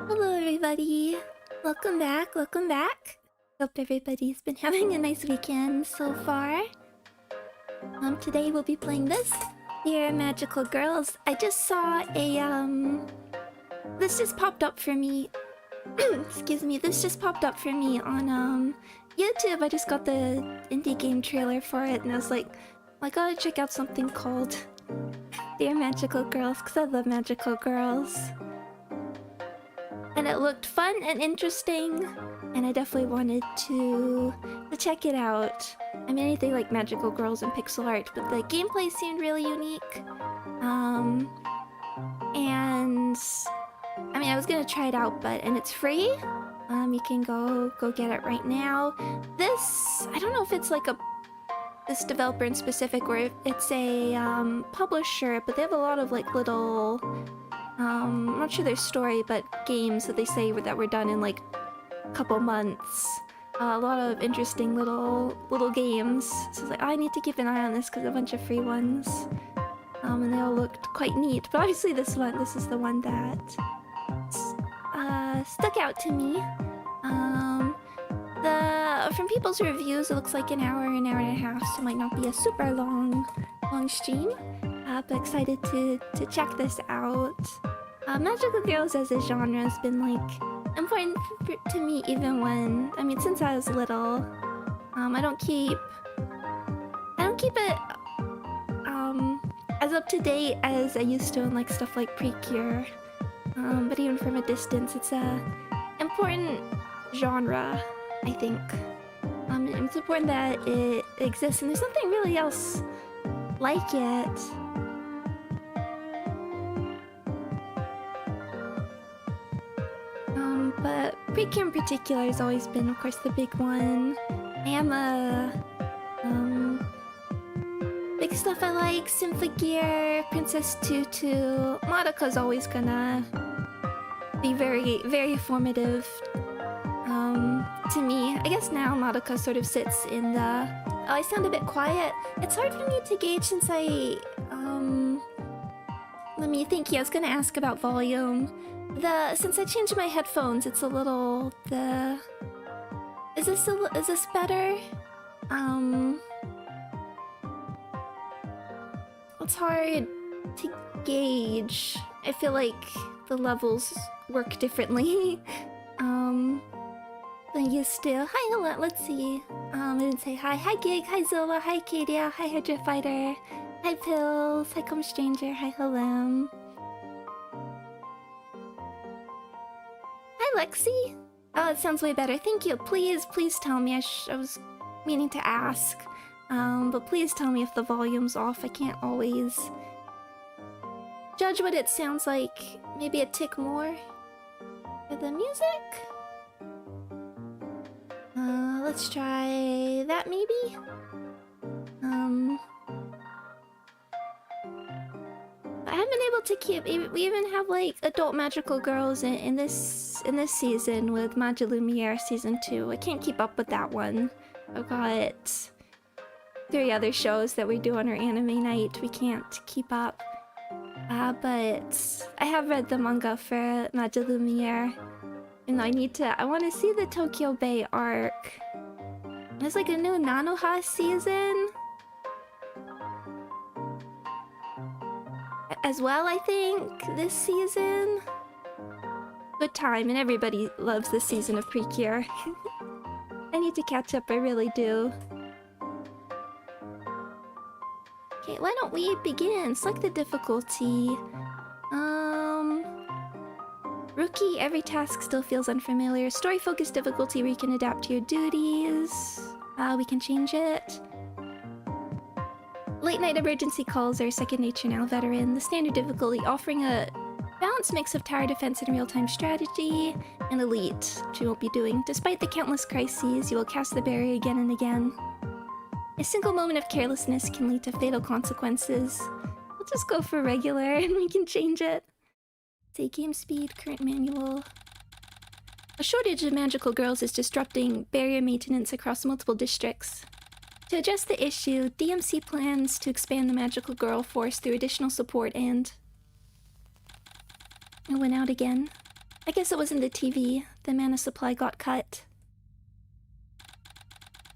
Hello everybody! Welcome back, welcome back! Hope everybody's been having a nice weekend so far. Today we'll be playing this. Dear Magical Girls. I just saw a, this just popped up for me. Excuse me, this just popped up for me on, YouTube. I just got the indie game trailer for it and I was like, I gotta check out something called Dear Magical Girls, because I love magical girls. And it looked fun and interesting, and I definitely wanted to check it out. I mean, anything like magical girls and pixel art, but the gameplay seemed really unique. And I mean, I was gonna try it out, and it's free. You can go get it right now. This, I don't know if it's like this developer in specific, or if it's a publisher, but they have a lot of like little. I'm not sure their story, but games that they say that were done in like a couple months. A lot of interesting little games. So I was like, oh, I need to keep an eye on this because a bunch of free ones. And they all looked quite neat. But obviously this is the one that stuck out to me. From people's reviews, it looks like an hour and a half, so it might not be a super long stream. But excited to check this out. Magical girls as a genre has been like important to me even when, I mean, since I was little. I don't keep it as up to date as I used to in like stuff like Precure. But even from a distance, it's a important genre, I think. It's important that it exists, and there's nothing really else like it. But Precure in particular has always been, of course, the big one. I am a big stuff I like: Symphogear, Princess Tutu. Madoka's always gonna be very formative to me. I guess now Madoka sort of sits in the. Oh, I sound a bit quiet. It's hard for me to gauge since I let me think. Yeah, I was gonna ask about volume. Since I changed my headphones, it's a little Is this better? It's hard to gauge. I feel like the levels work differently. Than used to. Hi, hello. Let's see. I didn't say hi. Hi, Gig. Hi, Zola. Hi, Kadia. Hi, Hydra Fighter. Hi, Pills. Hi, Come Stranger. Hi, Hello. Hi, Lexi. Oh, it sounds way better. Thank you. Please tell me. I was meaning to ask. But please tell me if the volume's off. I can't always judge what it sounds like. Maybe a tick more for the music? Let's try that maybe? I haven't been able to keep. We even have like adult magical girls in this season with Magia Lumiere season 2. I can't keep up with that one. I've got 3 other shows that we do on our anime night. We can't keep up. But I have read the manga for Magia Lumiere. And I want to see the Tokyo Bay arc. There's like a new Nanoha season as well, I think, this season. Good time, and everybody loves this season of Precure. I need to catch up, I really do. Okay, why don't we begin? Select the difficulty. Rookie, every task still feels unfamiliar. Story-focused difficulty where you can adapt to your duties. We can change it. Late night emergency calls are second nature now, veteran. The standard difficulty offering a balanced mix of tower defense and real-time strategy. And elite, which you won't be doing. Despite the countless crises, you will cast the barrier again and again. A single moment of carelessness can lead to fatal consequences. We'll just go for regular and we can change it. Say game speed, current manual. A shortage of magical girls is disrupting barrier maintenance across multiple districts. To address the issue, DMC plans to expand the magical girl force through additional support and... It went out again. I guess it wasn't the TV. The mana supply got cut.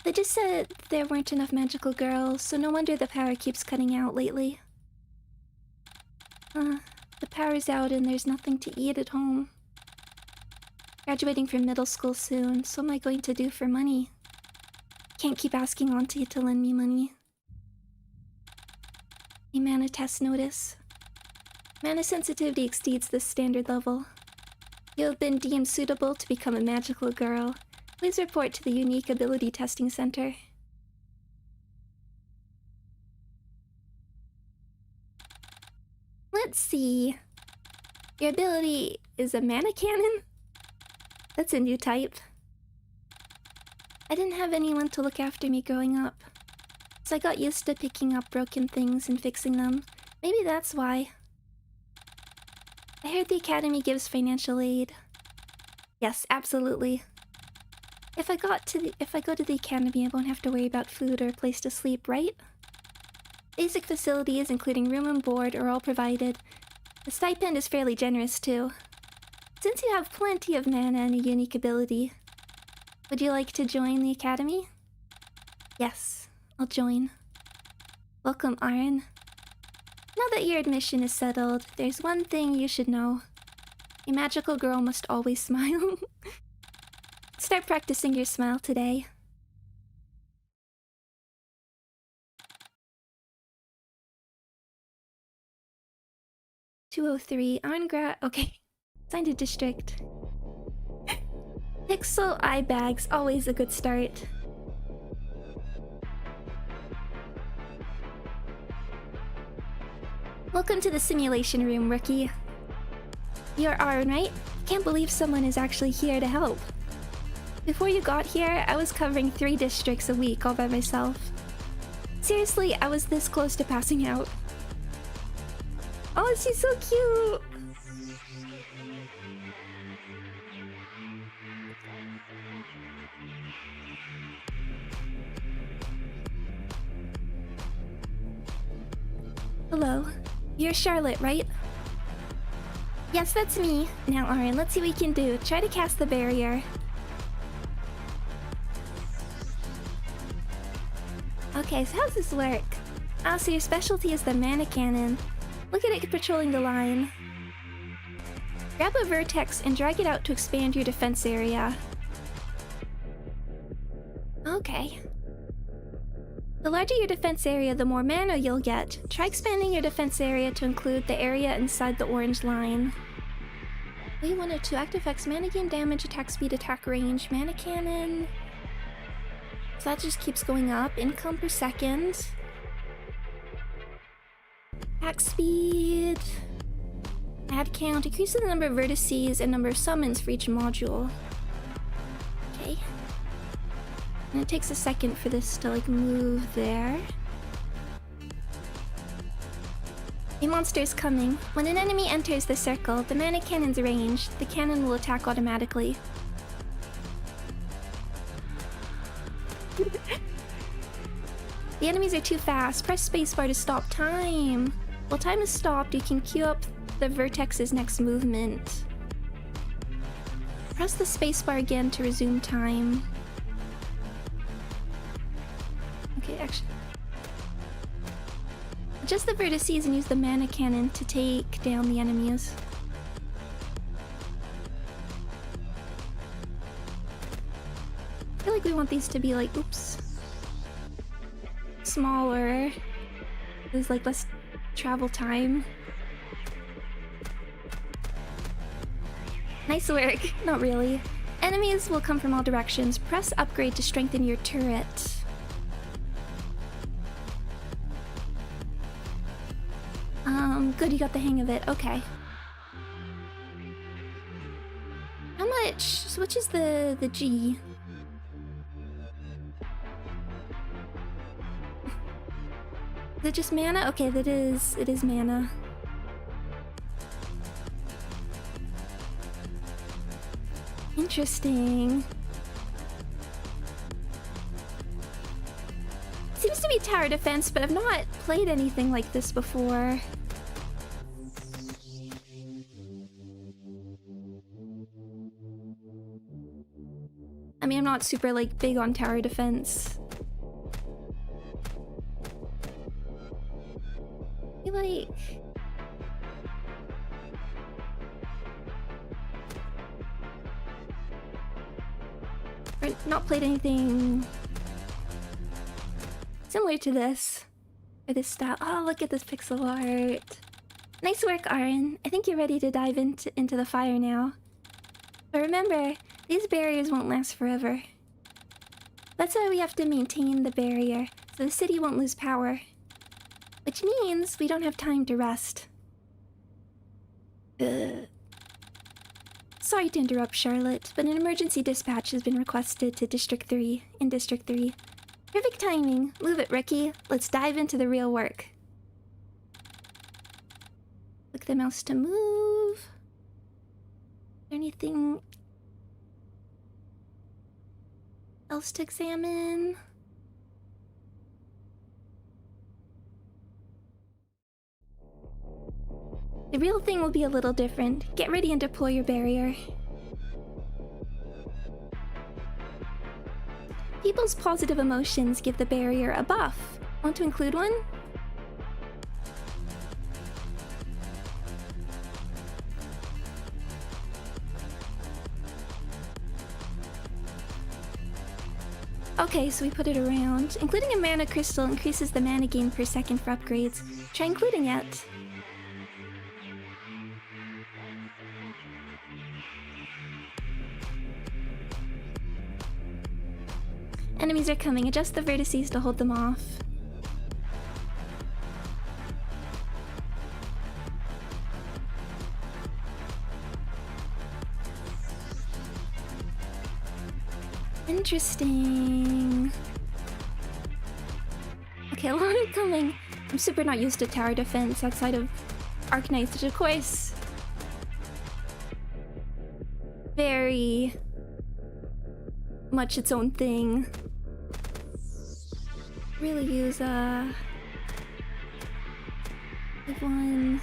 They just said there weren't enough magical girls, so no wonder the power keeps cutting out lately. The power's out and there's nothing to eat at home. Graduating from middle school soon, so what am I going to do for money? Can't keep asking Auntie to lend me money. A mana test notice. Mana sensitivity exceeds the standard level. You have been deemed suitable to become a magical girl. Please report to the Unique Ability Testing Center. Let's see. Your ability is a mana cannon? That's a new type. I didn't have anyone to look after me growing up, so I got used to picking up broken things and fixing them. Maybe that's why. I heard the Academy gives financial aid. Yes, absolutely. If I go to the Academy, I won't have to worry about food or a place to sleep, right? Basic facilities, including room and board, are all provided. The stipend is fairly generous, too. Since you have plenty of mana and a unique ability, would you like to join the Academy? Yes, I'll join. Welcome, Aaron. Now that your admission is settled, there's one thing you should know. A magical girl must always smile. Start practicing your smile today. (203) okay. Signed a district. Pixel eye bags, always a good start. Welcome to the simulation room, rookie. You're Aaron, right? Can't believe someone is actually here to help. Before you got here, I was covering 3 districts a week all by myself. Seriously, I was this close to passing out. Oh, she's so cute! Hello. You're Charlotte, right? Yes, that's me. Now, Aaron, let's see what we can do. Try to cast the barrier. Okay, so how does this work? Ah, so your specialty is the mana cannon. Look at it patrolling the line. Grab a vertex and drag it out to expand your defense area. Okay. The larger your defense area, the more mana you'll get. Try expanding your defense area to include the area inside the orange line. Wave 102 active effects, mana gain damage, attack speed, attack range, mana cannon. So that just keeps going up. Income per second. Attack speed. Add count. Increases the number of vertices and number of summons for each module. Okay. And it takes a second for this to like move there. A monster is coming. When an enemy enters the circle, the mana cannon's ranged. The cannon will attack automatically. The enemies are too fast. Press spacebar to stop time. While time is stopped, you can queue up the vertex's next movement. Press the spacebar again to resume time. Okay, actually... adjust the vertices and use the mana cannon to take down the enemies. I feel like we want these to be like, oops, smaller. There's like less travel time. Nice work. Not really. Enemies will come from all directions. Press upgrade to strengthen your turret. Good, you got the hang of it. Okay. How much? So which is the G? Is it just mana? Okay, it is mana. Interesting. Seems to be tower defense, but I've not played anything like this before. not super, like, big on tower defense. I feel like... I've not played anything similar to this. Or this style. Oh, look at this pixel art. Nice work, Aaron. I think you're ready to dive into the fire now. But remember, these barriers won't last forever. That's why we have to maintain the barrier, so the city won't lose power. Which means we don't have time to rest. Sorry to interrupt, Charlotte, but an emergency dispatch has been requested to District 3, in District 3. Perfect timing. Move it, Ricky. Let's dive into the real work. Click the mouse to move. Is there anything else to examine? The real thing will be a little different. Get ready and deploy your barrier. People's positive emotions give the barrier a buff. Want to include one? Okay, so we put it around. Including a mana crystal increases the mana gain per second for upgrades. Try including it. Enemies are coming. Adjust the vertices to hold them off. Interesting. Okay, a lot are coming. I'm super not used to tower defense outside of Arknights, which of course... very... much its own thing. Really use, Leave one...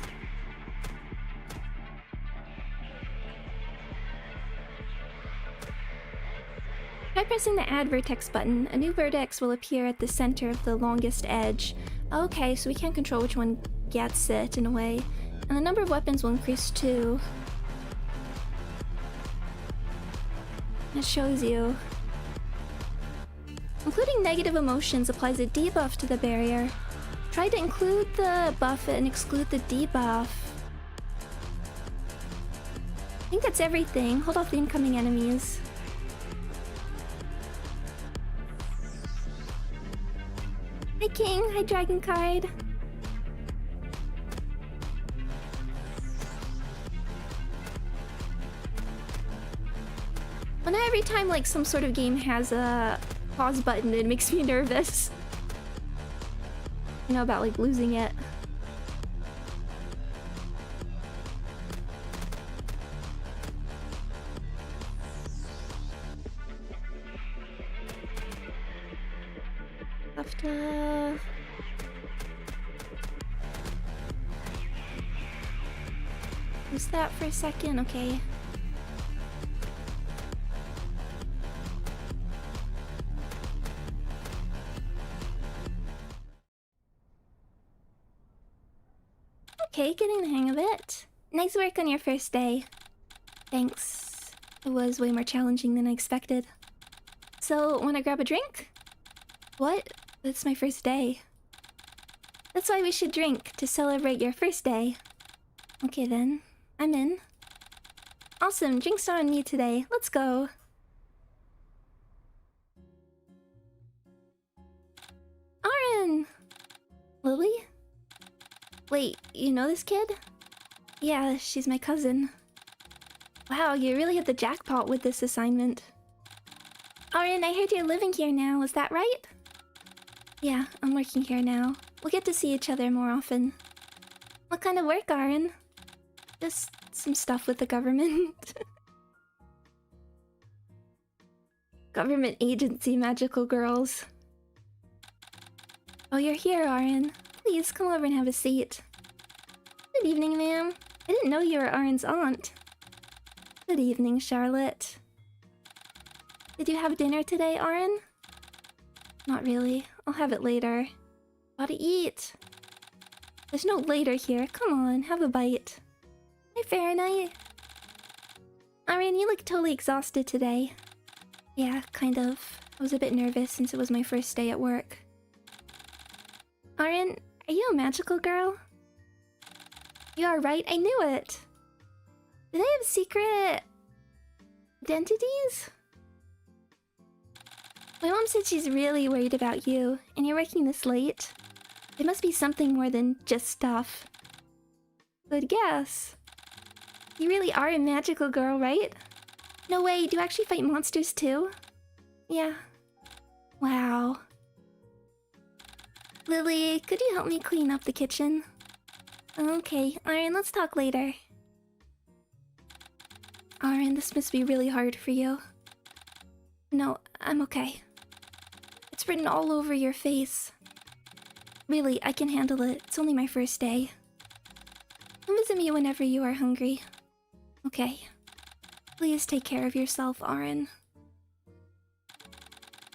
Try pressing the add vertex button. A new vertex will appear at the center of the longest edge. Okay, so we can't control which one gets it in a way. And the number of weapons will increase too. It shows you. Including negative emotions applies a debuff to the barrier. Try to include the buff and exclude the debuff. I think that's everything. Hold off the incoming enemies. Hi King, hi Dragon Card. Well, not every time like some sort of game has a pause button, it makes me nervous. You know about like losing it. Have to... use that for a second, okay. Okay, getting the hang of it. Nice work on your first day. Thanks. It was way more challenging than I expected. So, wanna grab a drink? What? It's my first day. That's why we should drink, to celebrate your first day. Okay then, I'm in. Awesome, drinks are on me today. Let's go. Aaron! Lily? Wait, you know this kid? Yeah, she's my cousin. Wow, you really hit the jackpot with this assignment. Aaron, I heard you're living here now, is that right? Yeah, I'm working here now. We'll get to see each other more often. What kind of work, Aaron? Just some stuff with the government. Government agency magical girls. Oh, you're here, Aaron. Please, come over and have a seat. Good evening, ma'am. I didn't know you were Aaron's aunt. Good evening, Charlotte. Did you have dinner today, Aaron? Not really. I'll have it later. Gotta eat. There's no later here. Come on, have a bite. Hey, Fahrenheit. Aaron, you look totally exhausted today. Yeah, kind of. I was a bit nervous since it was my first day at work. Aaron, are you a magical girl? You are right, I knew it! Do they have secret identities? My mom said she's really worried about you, and you're working this late. There must be something more than just stuff. Good guess. You really are a magical girl, right? No way, do you actually fight monsters too? Yeah. Wow. Lily, could you help me clean up the kitchen? Okay, Aaron, let's talk later. Aaron, this must be really hard for you. No, I'm okay. It's written all over your face. Really, I can handle it. It's only my first day. Come visit me whenever you are hungry. Okay. Please take care of yourself, Aaron.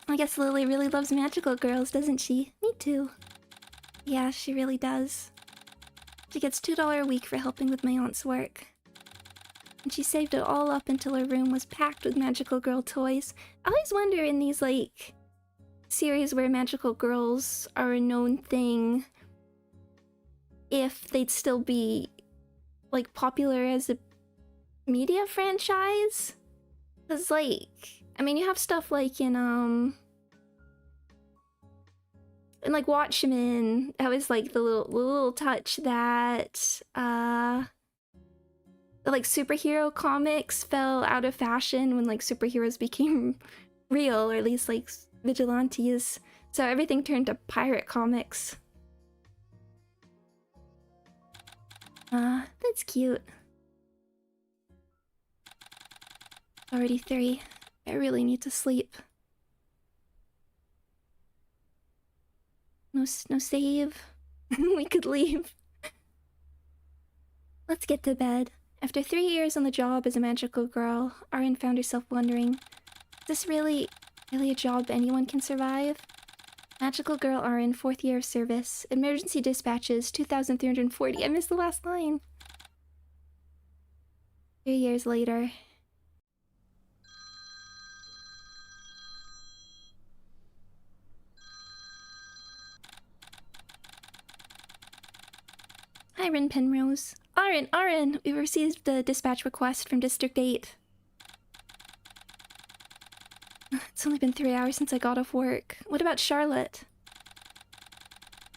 I guess Lily really loves magical girls, doesn't she? Me too. Yeah, she really does. She gets $2 a week for helping with my aunt's work. And she saved it all up until her room was packed with magical girl toys. I always wonder in these, like, series where magical girls are a known thing, if they'd still be, like, popular as a media franchise? Cause, like, I mean, you have stuff like in like Watchmen, that was like the little touch that like superhero comics fell out of fashion when like superheroes became real, or at least like vigilantes. So everything turned to pirate comics. That's cute. Already 3. I really need to sleep. No save. We could leave. Let's get to bed. After 3 years on the job as a magical girl, Arin found herself wondering, is this really a job anyone can survive? Magical girl Arin, 4th year of service. Emergency dispatches, 2,340. I missed the last line. 3 years later. Hi, Rin Penrose. Arin! We received the dispatch request from District 8. It's only been 3 hours since I got off work. What about Charlotte?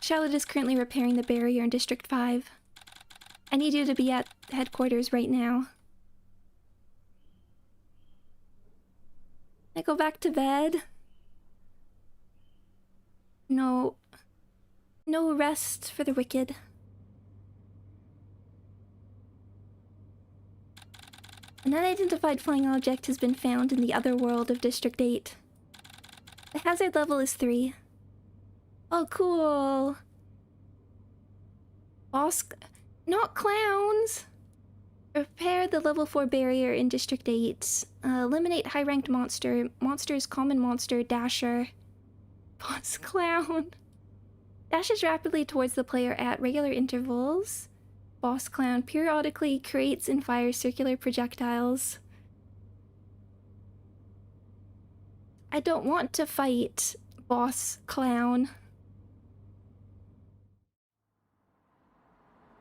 Charlotte is currently repairing the barrier in District 5. I need you to be at headquarters right now. I go back to bed? No. No rest for the wicked. An unidentified flying object has been found in the other world of District 8. The hazard level is 3. Oh, cool! Not clowns! Repair the level 4 barrier in District 8. Eliminate high-ranked monster. Monsters, common monster, dasher. Boss clown. Dashes rapidly towards the player at regular intervals. Boss clown periodically creates and fires circular projectiles. I don't want to fight boss clown.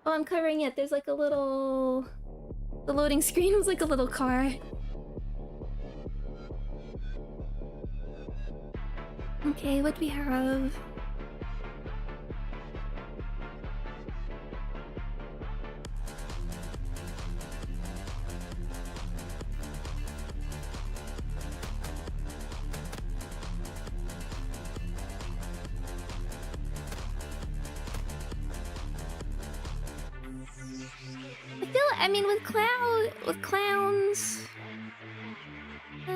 Oh, I'm covering it. There's like a little... The loading screen was like a little car. Okay, what do we have? I mean, with clowns... you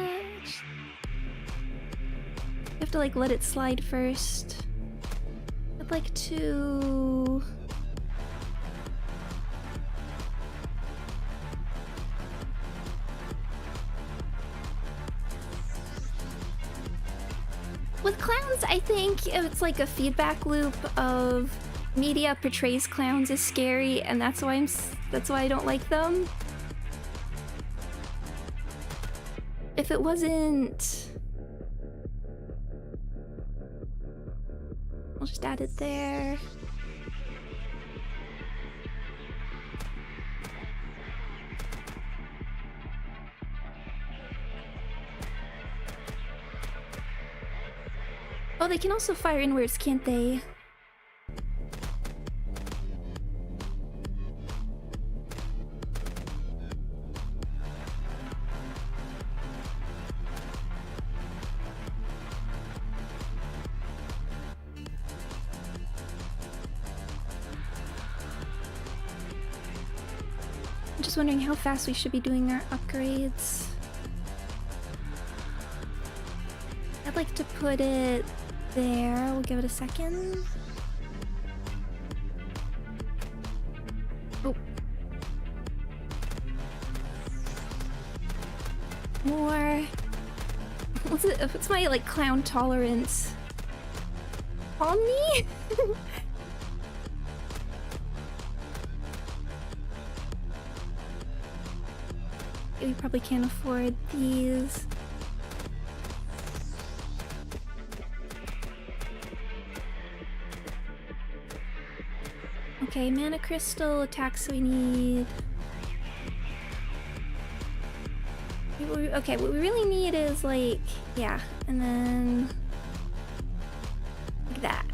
have to, like, let it slide first. I'd like to... clowns, I think it's like a feedback loop of media portrays clowns as scary, and that's why I don't like them. If it wasn't, I'll just add it there. Oh, they can also fire inwards, can't they? I'm just wondering how fast we should be doing our upgrades. I'd like to put it there. We'll give it a second. Oh. More. What's my, like, clown tolerance? Omni? We probably can't afford these. Okay, mana crystal attacks we need. Okay, what we really need is like, yeah, and then like that.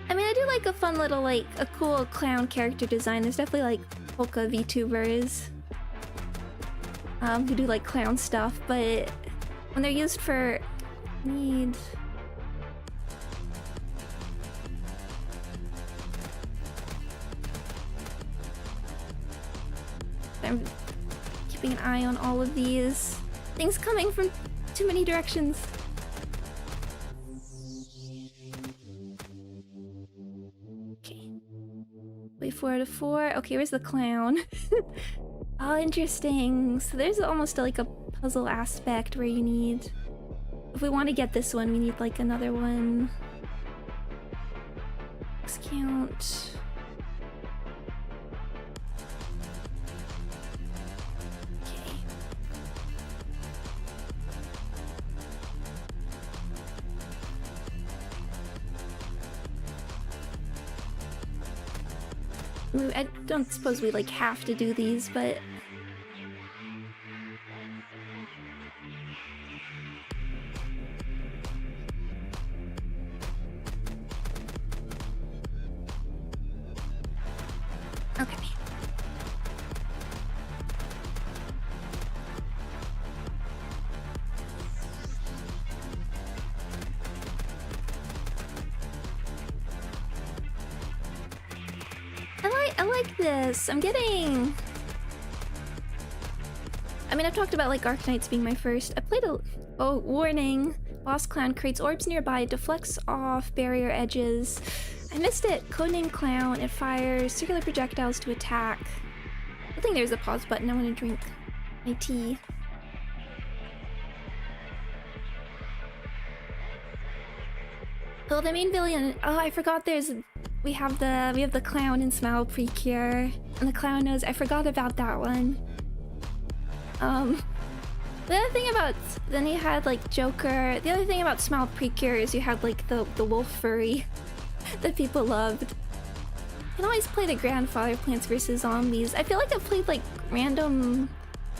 I mean, I do like a fun little, like, a cool clown character design. There's definitely like polka VTubers who do like clown stuff, but when they're used for need. I'm keeping an eye on all of these things coming from too many directions. Okay. Wait, 4 out of 4. Okay, where's the clown? Oh, interesting. So there's almost like a puzzle aspect where you need... If we want to get this one, we need like another one. Discount. I don't suppose we like have to do these, but okay. I like this. I'm getting... I mean, I've talked about like Arcanites being my first. I played a... Oh, warning. Boss Clown creates orbs nearby, deflects off barrier edges. I missed it. Codename Clown. It fires circular projectiles to attack. I think there's a pause button. I want to drink my tea. Oh, the main villain. Oh, I forgot there's... We have the clown in Smile Precure, and the clown knows. I forgot about that one. The other thing about... Then you had, like, Joker. The other thing about Smile Precure is you had, like, the wolf furry that people loved. You can always play the grandfather Plants vs. Zombies. I feel like I've played, like, random...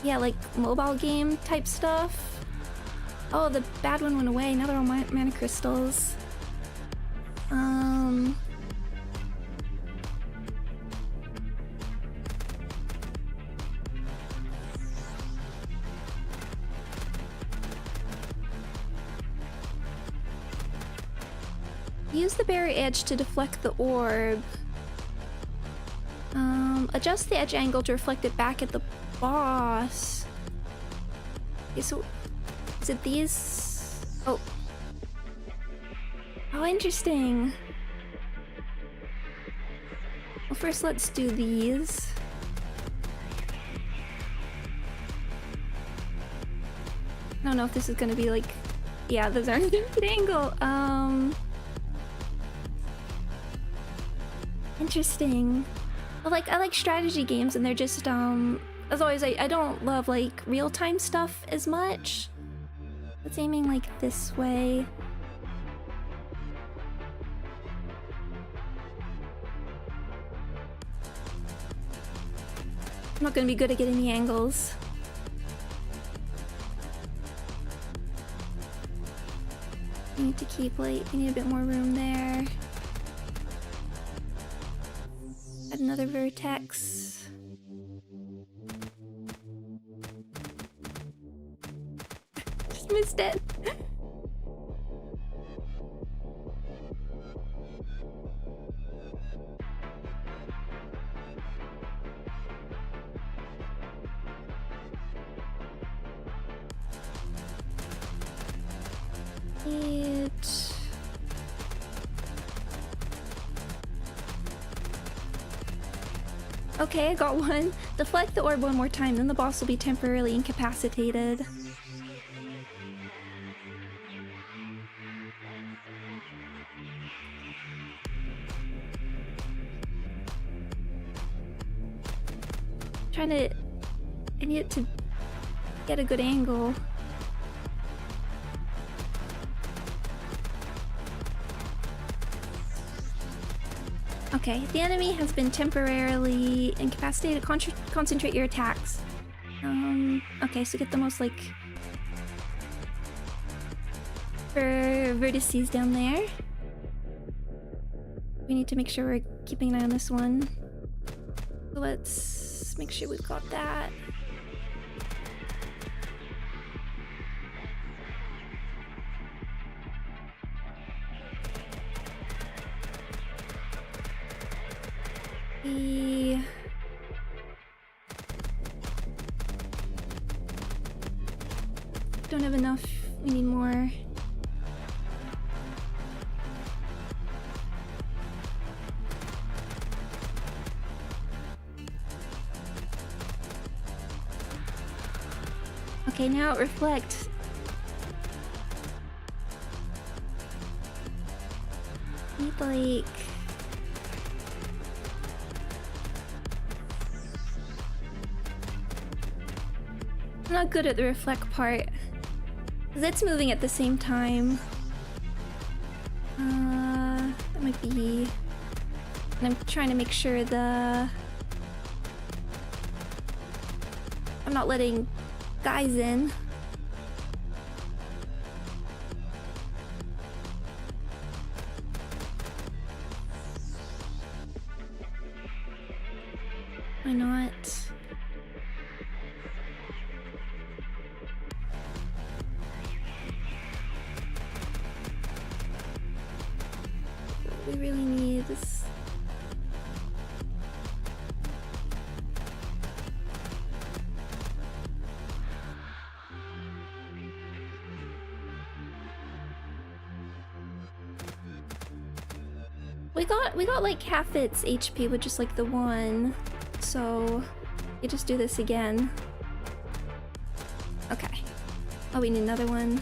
Yeah, like, mobile game type stuff. Oh, the bad one went away. Now they're all mana crystals. Use the barrier edge to deflect the orb. Adjust the edge angle to reflect it back at the boss. Okay, so is it these? Oh. Oh, interesting. Well, first let's do these. I don't know if this is gonna be like... Yeah, those aren't a good angle. Interesting. But like, I like strategy games and they're just, as always, I don't love like real-time stuff as much. It's aiming like this way. I'm not gonna be good at getting the angles. You need to keep like, you need a bit more room there. Add another vertex. Just missed it. Okay, I got one. Deflect the orb one more time, then the boss will be temporarily incapacitated. I need it to get a good angle. Okay, the enemy has been temporarily incapacitated. Concentrate your attacks. Okay, so get the most, like, vertices down there. We need to make sure we're keeping an eye on this one. So let's make sure we've got that. Don't have enough. We need more. Okay, now reflect. Need like... I'm not good at the reflect part. Because it's moving at the same time. That might be... And I'm trying to make sure I'm not letting guys in. Why not? We really need this. We got like half its HP with just like the one, so you just do this again. Okay. Oh, we need another one.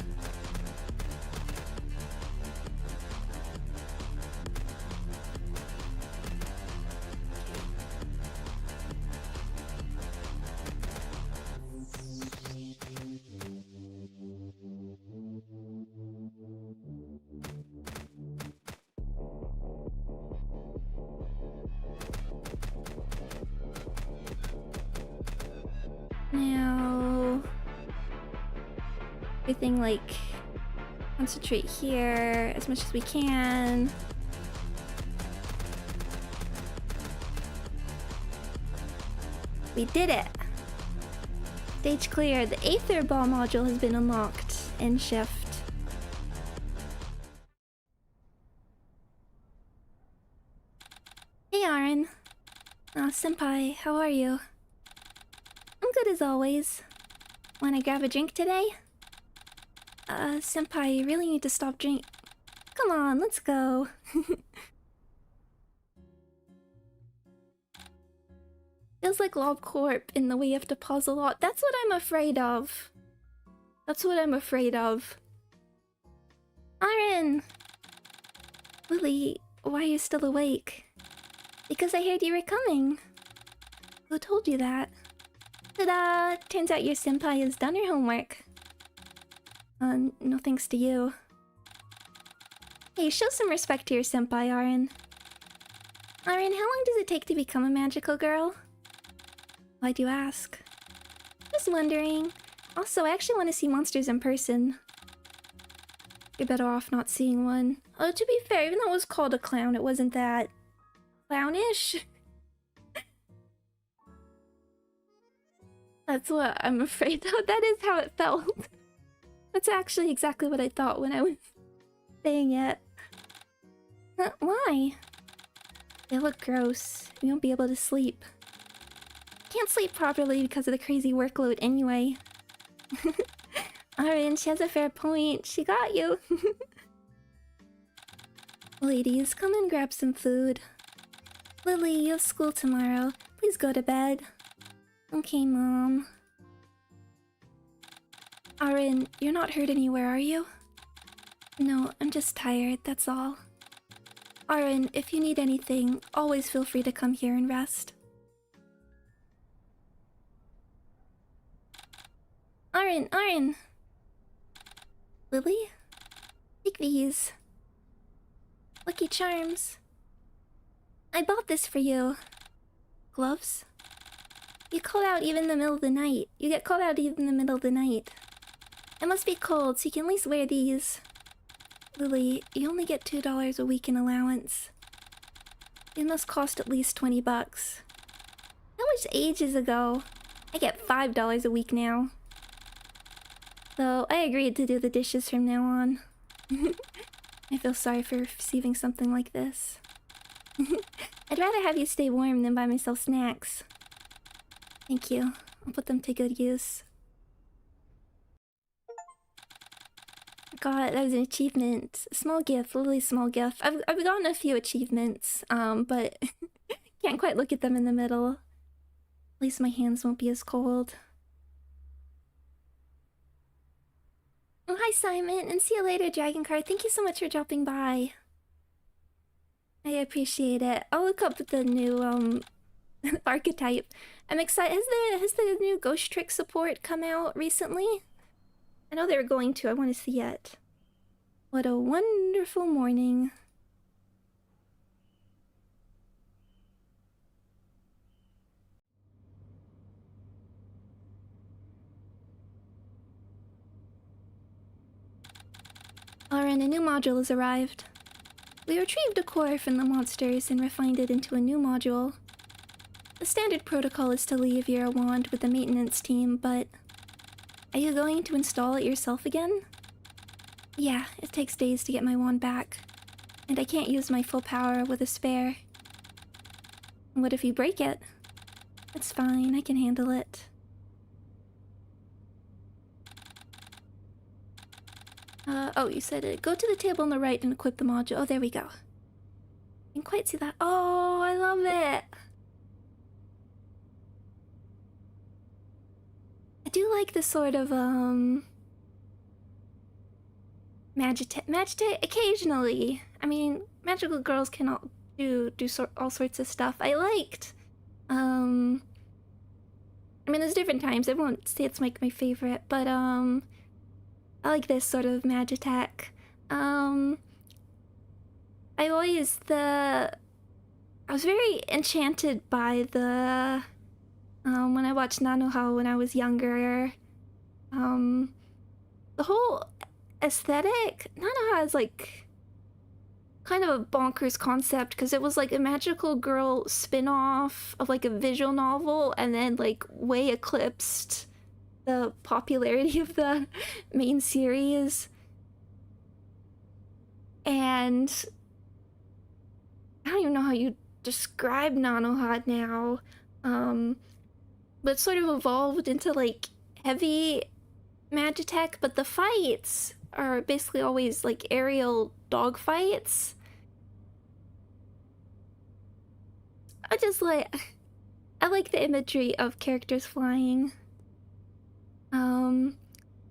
Now, everything like concentrate here as much as we can. We did it! Stage clear. The Aether Ball module has been unlocked in Shift. Hey Aaron. Senpai, how are you? I'm good as always. Wanna grab a drink today? Senpai, you really need to stop drink. Come on, let's go. Feels like LobCorp in the way you have to pause a lot. That's what I'm afraid of. That's what I'm afraid of. Aaron! Lily, why are you still awake? Because I heard you were coming. Who told you that? Ta-da! Turns out your senpai has done her homework. No thanks to you. Hey, show some respect to your senpai, Aaron. Aaron, how long does it take to become a magical girl? Why'd you ask? Just wondering. Also, I actually want to see monsters in person. You're better off not seeing one. Oh, to be fair, even though it was called a clown, it wasn't that clownish. That's what I'm afraid of. That is how it felt. That's actually exactly what I thought when I was saying it. Why? They look gross. You won't be able to sleep. Can't sleep properly because of the crazy workload anyway. Aaron, she has a fair point. She got you. Ladies, come and grab some food. Lily, you have school tomorrow. Please go to bed. Okay, Mom. Aaron, you're not hurt anywhere, are you? No, I'm just tired, that's all. Aaron, if you need anything, always feel free to come here and rest. Aaron! Lily? Take these. Lucky Charms. I bought this for you. Gloves? You called out even in the middle of the night. You get called out even in the middle of the night. It must be cold, so you can at least wear these. Lily, you only get $2 a week in allowance. It must cost at least 20 bucks. That was ages ago. I get $5 a week now. So I agreed to do the dishes from now on. I feel sorry for receiving something like this. I'd rather have you stay warm than buy myself snacks. Thank you. I'll put them to good use. God, that was an achievement. A small gift, Lily's small gift. I've gotten a few achievements, but can't quite look at them in the middle. At least my hands won't be as cold. Oh, hi Simon, and see you later, Dragon Card. Thank you so much for dropping by. I appreciate it. I'll look up the new archetype. I'm excited. Has the new Ghost Trick support come out recently? I know they were going to. I want to see it. What a wonderful morning. Aaron, a new module has arrived. We retrieved a core from the monsters and refined it into a new module. The standard protocol is to leave your wand with the maintenance team, but... Are you going to install it yourself again? Yeah, it takes days to get my wand back. And I can't use my full power with a spare. What if you break it? It's fine, I can handle it. Oh, you said it. Go to the table on the right and equip the module. Oh, there we go. I can quite see that. Oh, I love it! I do like the sort of, Magitate occasionally. I mean, magical girls can all sorts of stuff. I liked, I mean, there's different times. I won't say it's like my favorite, but, I like this sort of Magitech. I was very enchanted by the, when I watched Nanoha when I was younger. The whole aesthetic, Nanoha is like kind of a bonkers concept because it was like a magical girl spin-off of like a visual novel and then like way eclipsed the popularity of the main series. And I don't even know how you describe Nanoha now, but it sort of evolved into like heavy Magitech, but the fights are basically always like aerial dog fights. I like the imagery of characters flying.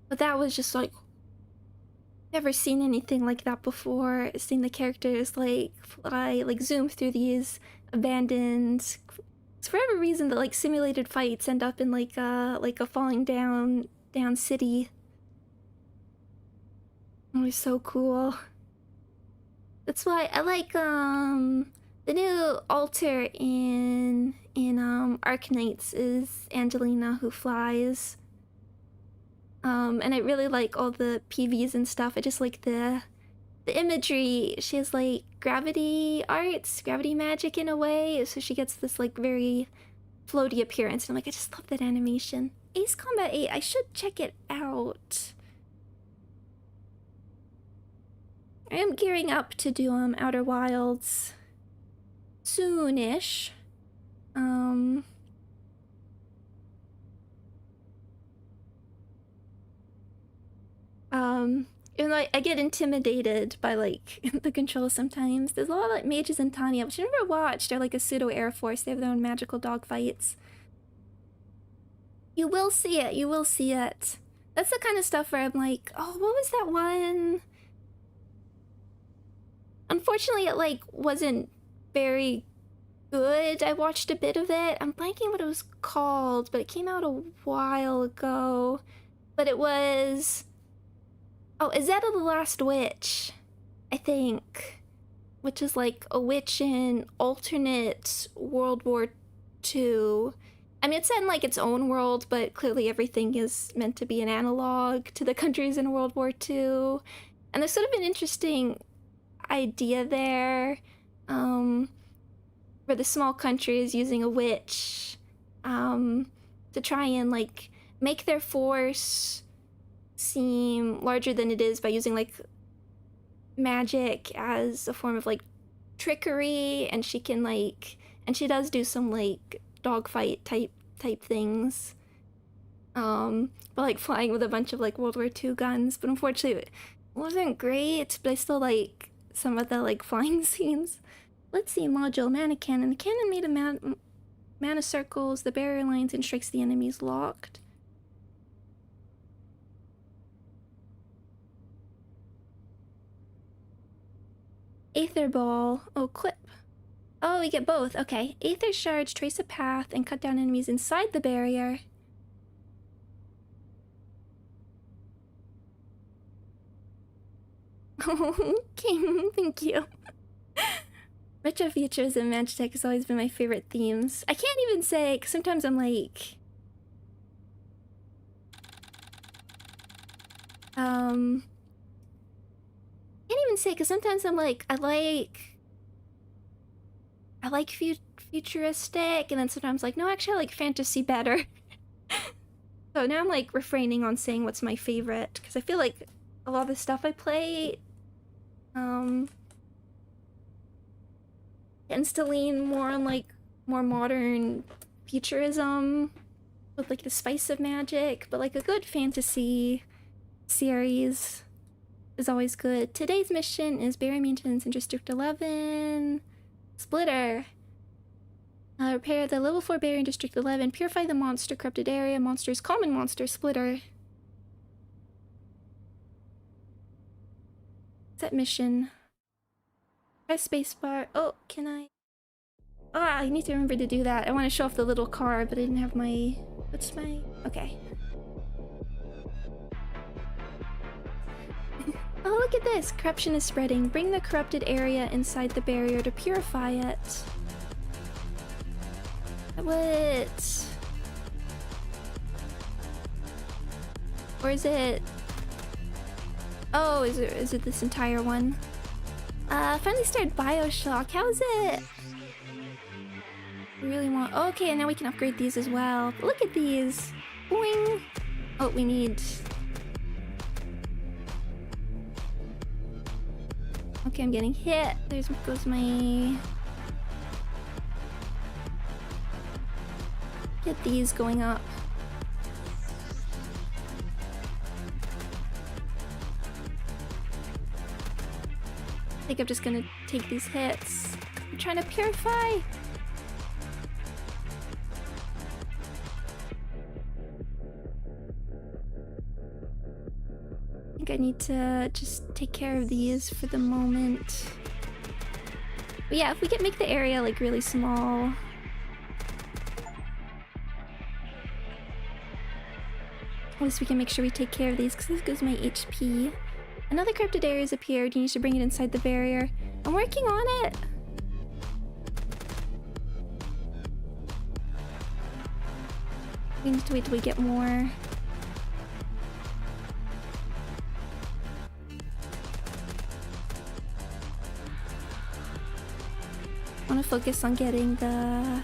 But that was just like, never seen anything like that before. Seeing the characters like fly, like zoom through these abandoned, for whatever reason, the like simulated fights end up in like a falling down city. It was so cool. That's why I like the new altar in Arknights is Angelina who flies. And I really like all the PVs and stuff. I just like the imagery. She has like gravity arts, gravity magic in a way, so she gets this like very floaty appearance. And I'm like, I just love that animation. Ace Combat 8, I should check it out. I am gearing up to do Outer Wilds soonish. Even though I get intimidated by like the controls sometimes. There's a lot of like mages in Tanya, which I never watched. They're like a pseudo Air Force. They have their own magical dogfights. You will see it. You will see it. That's the kind of stuff where I'm like, oh, what was that one? Unfortunately, it like wasn't very good. I watched a bit of it. I'm blanking what it was called, but it came out a while ago. But it was... Oh, Izetta the Last Witch, I think. Which is like a witch in alternate World War II. I mean, it's set in like its own world, but clearly everything is meant to be an analog to the countries in World War II. And there's sort of an interesting idea there, where the small country is using a witch to try and like make their force seem larger than it is by using like magic as a form of like trickery, and she can like, and she does do some like dogfight type things, but like flying with a bunch of like World War II guns. But unfortunately it wasn't great, but I still like some of the like flying scenes. Let's see, module, mana cannon. The cannon made of mana circles the barrier lines and strikes the enemies locked. Aether ball. Oh, clip. Oh, we get both. Okay. Aether shards trace a path and cut down enemies inside the barrier. Okay, thank you. Retro features and Magitech has always been my favorite themes. I can't even say, because sometimes I'm like... Can't even say, because sometimes I'm like, I like futuristic, and then sometimes like, no, actually I like fantasy better. So now I'm like refraining on saying what's my favorite, because I feel like a lot of the stuff I play tends to lean more on like more modern futurism with like the spice of magic, but like a good fantasy series is always good. Today's mission is barrier maintenance in District 11. Splitter. Repair the level 4 barrier in District 11. Purify the monster corrupted area. Monsters, common monster, Splitter. Set mission. Press spacebar. Oh, can I? Ah, I need to remember to do that. I want to show off the little car, but I didn't have my... What's my... Okay. Oh, look at this! Corruption is spreading. Bring the corrupted area inside the barrier to purify it. What? Or is it... Oh, is it this entire one? Finally started Bioshock. How is it? We really want... Oh, okay, and now we can upgrade these as well. Look at these! Boing! Oh, we need... Okay, I'm getting hit. There goes my... Get these going up. I think I'm just gonna take these hits. I'm trying to purify! think I need to just take care of these for the moment. But yeah, if we can make the area like really small. At least we can make sure we take care of these, because this goes my HP. Another corrupted area has appeared. You need to bring it inside the barrier. I'm working on it! We need to wait till we get more. I want to focus on getting the...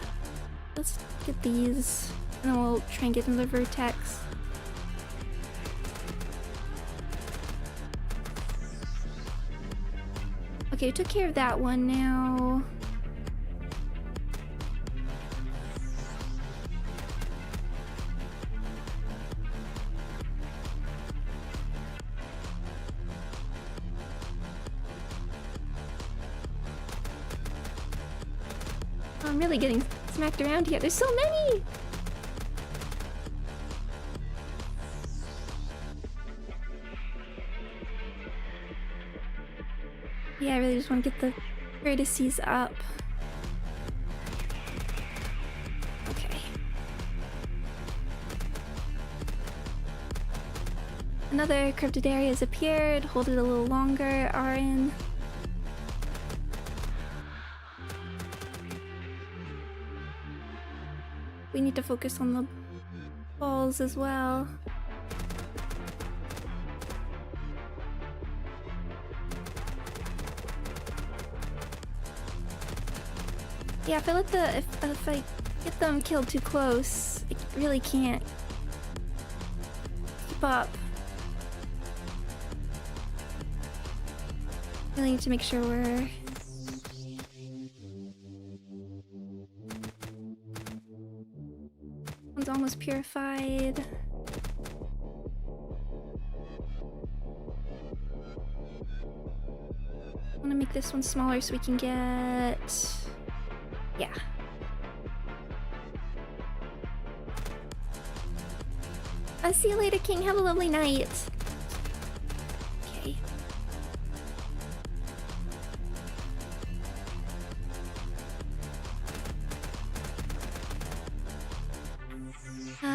Let's get these, and then we'll try and get another vertex. Okay, we took care of that one now. I'm really getting smacked around here. There's so many! Yeah, I really just want to get the vertices up. Okay. Another corrupted area has appeared. Hold it a little longer, RN. We need to focus on the balls as well. Yeah, if I get them killed too close, I really can't keep up. Really need to make sure we're... One's almost purified. I want to make this one smaller so we can get... Yeah. I'll see you later, King. Have a lovely night. Okay.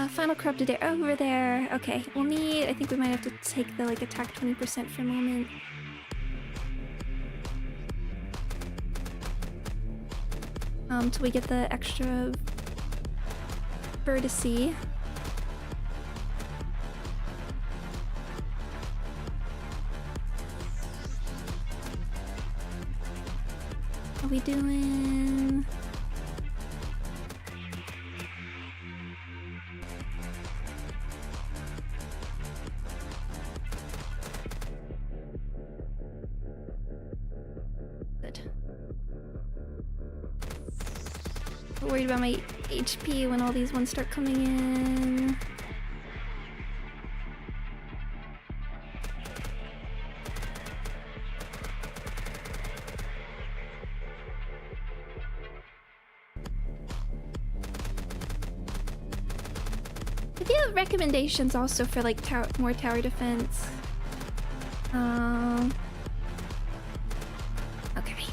Final corrupted air over there. Okay, we'll need... I think we might have to take the, like, attack 20% for a moment. Till we get the extra vertice. How are we doing? Good. I'm worried about my HP when all these ones start coming in. If you have recommendations also for like more tower defense, okay,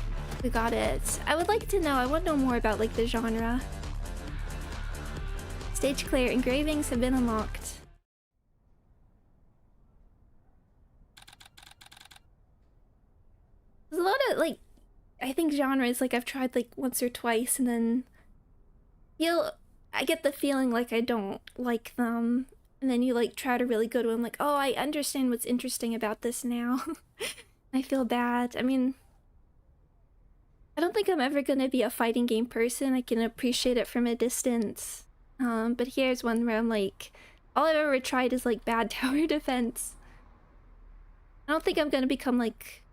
we got it. I would like to know. I want to know more about like the genre. Stage clear. Engravings have been unlocked. There's a lot of like, I think genres like I've tried like once or twice and then I get the feeling like I don't like them, and then you like try to really go to them like, oh, I understand what's interesting about this now. I feel bad. I mean, I don't think I'm ever gonna be a fighting game person. I can appreciate it from a distance. But here's one where I'm like, all I've ever tried is like bad tower defense. I don't think I'm gonna become like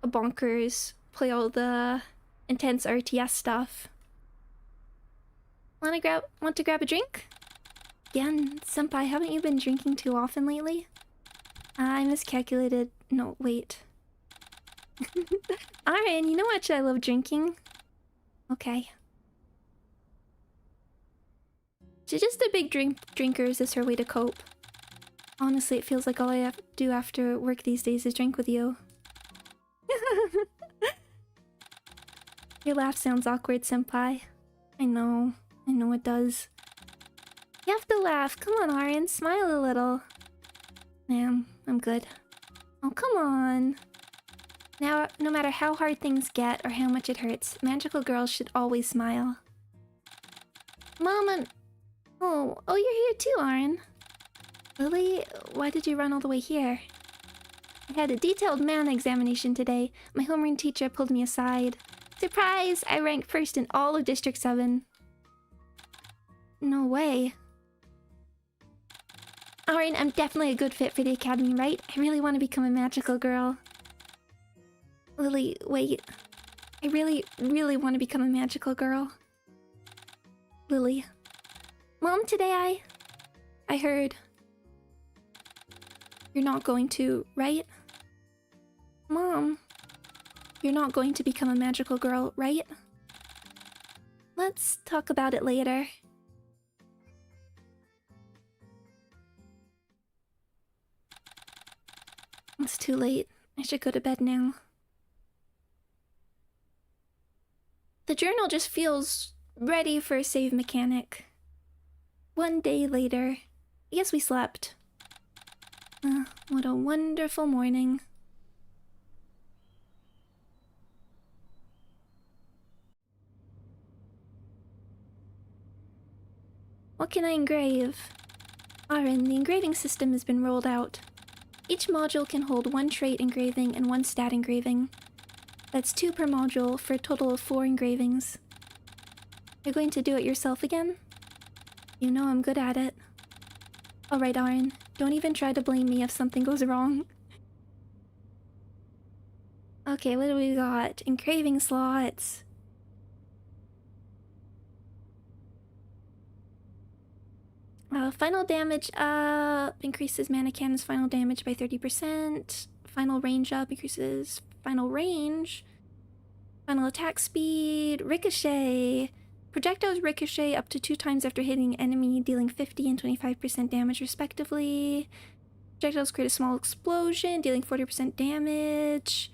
a bonkers, play all the intense RTS stuff. Want to grab a drink? Again, senpai, haven't you been drinking too often lately? I miscalculated. No, wait. Alright, you know how much I love drinking. Okay. She's just a big drinker. Is this her way to cope? Honestly, it feels like all I have to do after work these days is drink with you. Your laugh sounds awkward, senpai. I know it does. You have to laugh. Come on, Aryan, smile a little. Nah, I'm good. Oh, come on. Now, no matter how hard things get or how much it hurts, magical girls should always smile. Mama! Oh, you're here too, Aryan. Lily, why did you run all the way here? I had a detailed mana examination today. My homeroom teacher pulled me aside. Surprise! I ranked first in all of District 7. No way. Aryan, I'm definitely a good fit for the academy, right? I really want to become a magical girl. Lily, wait. I really, really want to become a magical girl. Lily. Mom, today I heard... You're not going to, right? Mom, you're not going to become a magical girl, right? Let's talk about it later. It's too late. I should go to bed now. The journal just feels ready for a save mechanic. One day later. Yes, we slept. What a wonderful morning. What can I engrave? Aryan, the engraving system has been rolled out. Each module can hold 1 trait engraving and 1 stat engraving. That's 2 per module for a total of 4 engravings. You're going to do it yourself again? You know I'm good at it. Alright, Aryan. Don't even try to blame me if something goes wrong. Okay, what do we got? Engraving slots. Final damage up increases mana cannon's final damage by 30%. Final range up increases final range. Final attack speed. Ricochet. Projectiles ricochet up to 2 times after hitting enemy, dealing 50 and 25% damage respectively. Projectiles create a small explosion, dealing 40% damage.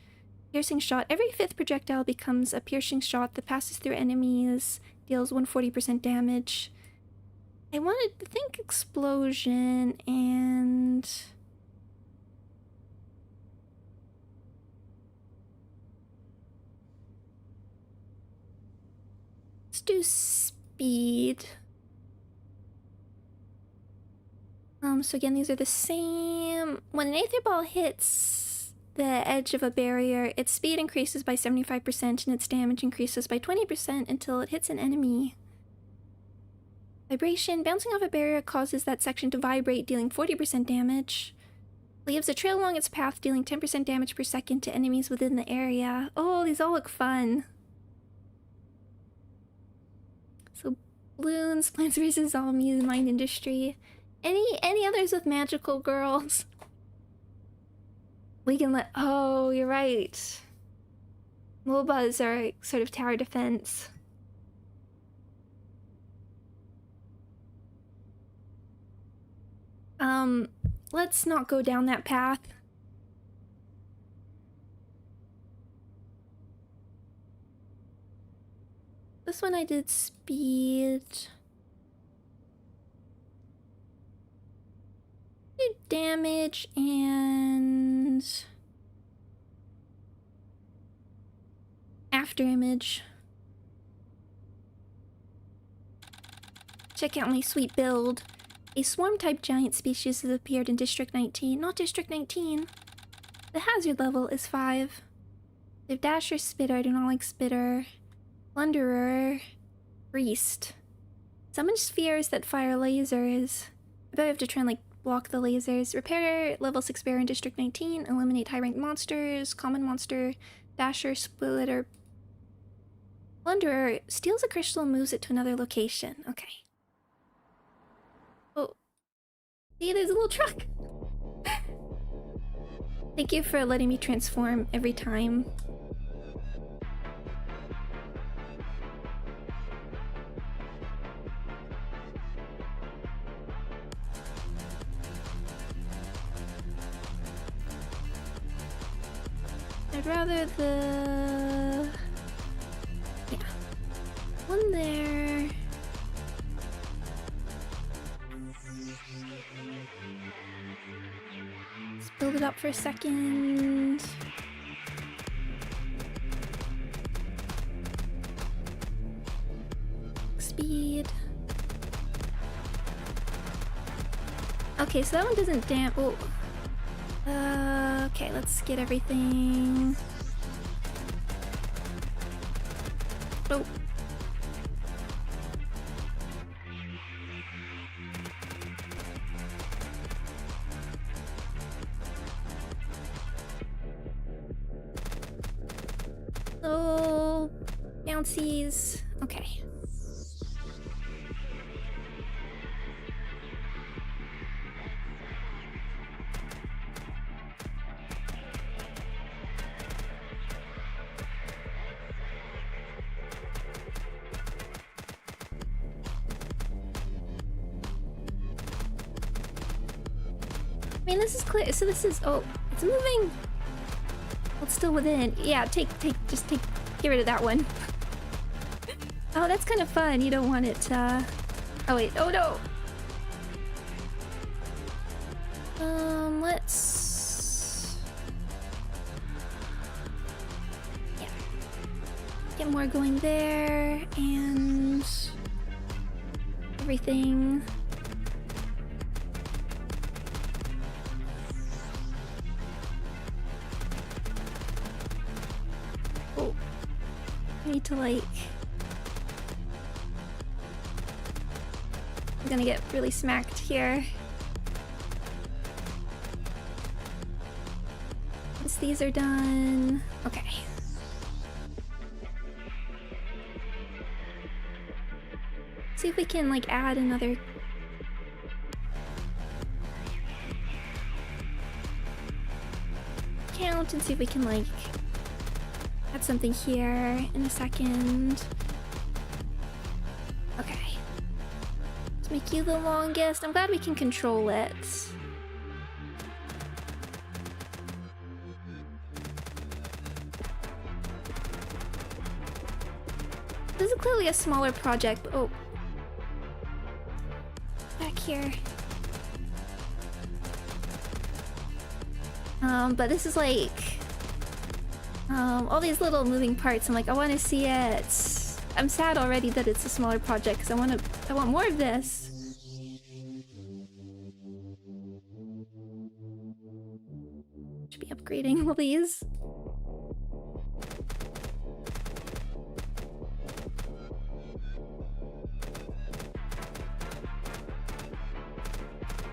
Piercing shot. Every 5th projectile becomes a piercing shot that passes through enemies, deals 140% damage. I wanted to think explosion and... Let's do speed. So again, these are the same. When an aether ball hits the edge of a barrier, its speed increases by 75% and its damage increases by 20% until it hits an enemy. Vibration. Bouncing off a barrier causes that section to vibrate, dealing 40% damage. Leaves a trail along its path, dealing 10% damage per second to enemies within the area. Oh, these all look fun. So, balloons, Plants vs. Zombies, Mine Industry. Any others with magical girls? We can let... Oh, you're right. MOBAs are sort of tower defense. Let's not go down that path. This one I did speed. Did damage and after image. Check out my sweet build. A swarm-type giant species has appeared in District 19. Not District 19. The hazard level is 5. They have Dasher, Spitter. I do not like Spitter. Plunderer. Priest. Summon spheres that fire lasers. I bet I have to try and, like, block the lasers. Repair, level 6 bear in District 19. Eliminate high-ranked monsters. Common monster. Dasher, Splitter. Plunderer. Steals a crystal and moves it to another location. Okay. Oh. See, there's a little truck! Thank you for letting me transform every time. rather the... Yeah. One there. Let's build it up for a second. Speed. Okay, so that one doesn't oh. Okay, let's get everything. Oh. Oh, bouncies. Okay. I mean, this is clear. So this is... Oh, it's moving. Well, it's still within. Yeah, just get rid of that one. Oh, that's kind of fun. You don't want it to... Oh, wait. Oh, no. Let's... Yeah. Get more going there, and... everything... I need to like... I'm gonna get really smacked here. Once these are done... Okay. See if we can like add another... count and see if we can like... add something here in a second. Okay. Let's make you the longest. I'm glad we can control it. This is clearly a smaller project. But oh. Back here. But this is like... all these little moving parts. I'm like, I want to see it. I'm sad already that it's a smaller project because I want more of this. Should be upgrading all these.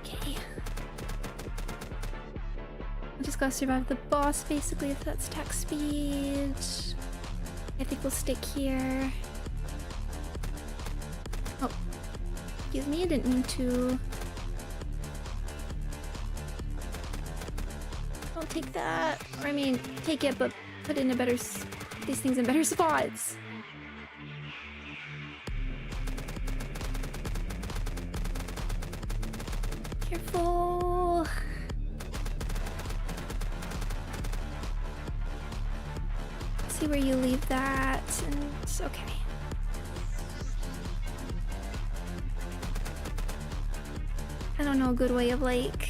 Okay. Just gotta survive the boss, basically, if that's attack speed. I think we'll stick here. Oh. Excuse me, I didn't mean to. Don't take that. Or I mean, take it, but put in a better... these things in better spots. Careful. See where you leave that, and it's okay. I don't know a good way of like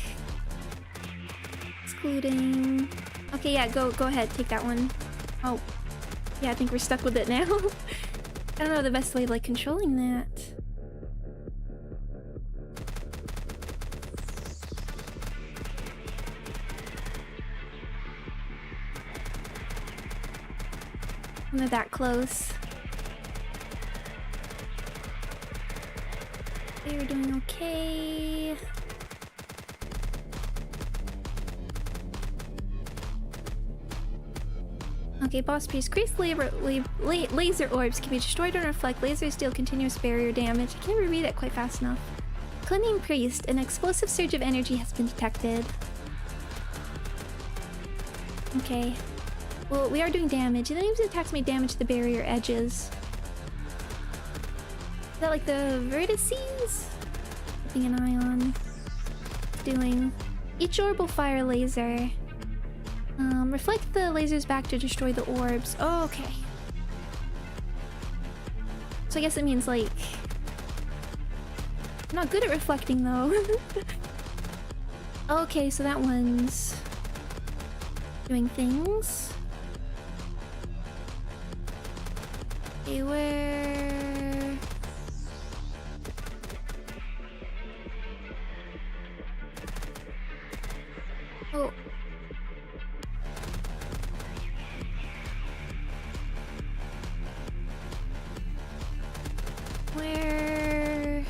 excluding. Okay, yeah, go ahead, take that one. Oh, yeah, I think we're stuck with it now. I don't know the best way of like controlling that. When they're that close. They were doing okay. Okay, boss priest. Grease laser orbs can be destroyed or reflect. Lasers deal continuous barrier damage. I can't read it quite fast enough. Cunning priest. An explosive surge of energy has been detected. Okay. Well, we are doing damage. And then these attacks may damage the barrier edges. Is that like the vertices? Keeping an eye on. Doing. Each orb will fire a laser. Reflect the lasers back to destroy the orbs. Oh, okay. So I guess it means, like... I'm not good at reflecting, though. Okay, so that one's... doing things. Okay, where... Oh. Where...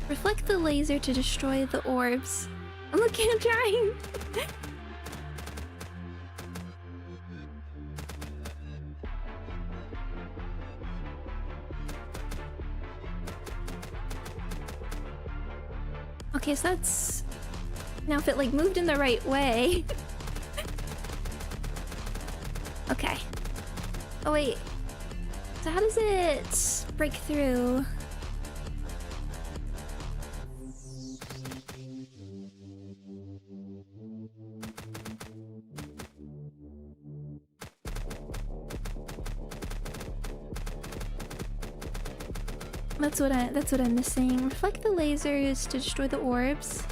Reflect the laser to destroy the orbs. I'm looking, I'm trying. Okay, so that's... Now if it like moved in the right way... Okay. Oh wait. So how does it break through? That's what I'm missing. Reflect the lasers to destroy the orbs.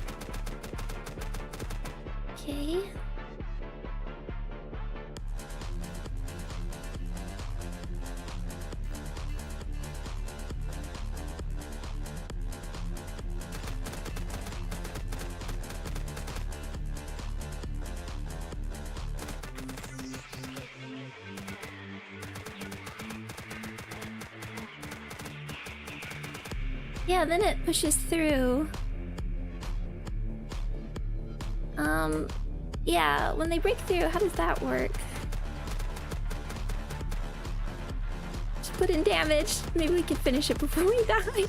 Okay. Yeah, then it pushes through. Yeah, when they break through, how does that work? Just put in damage. Maybe we can finish it before we die.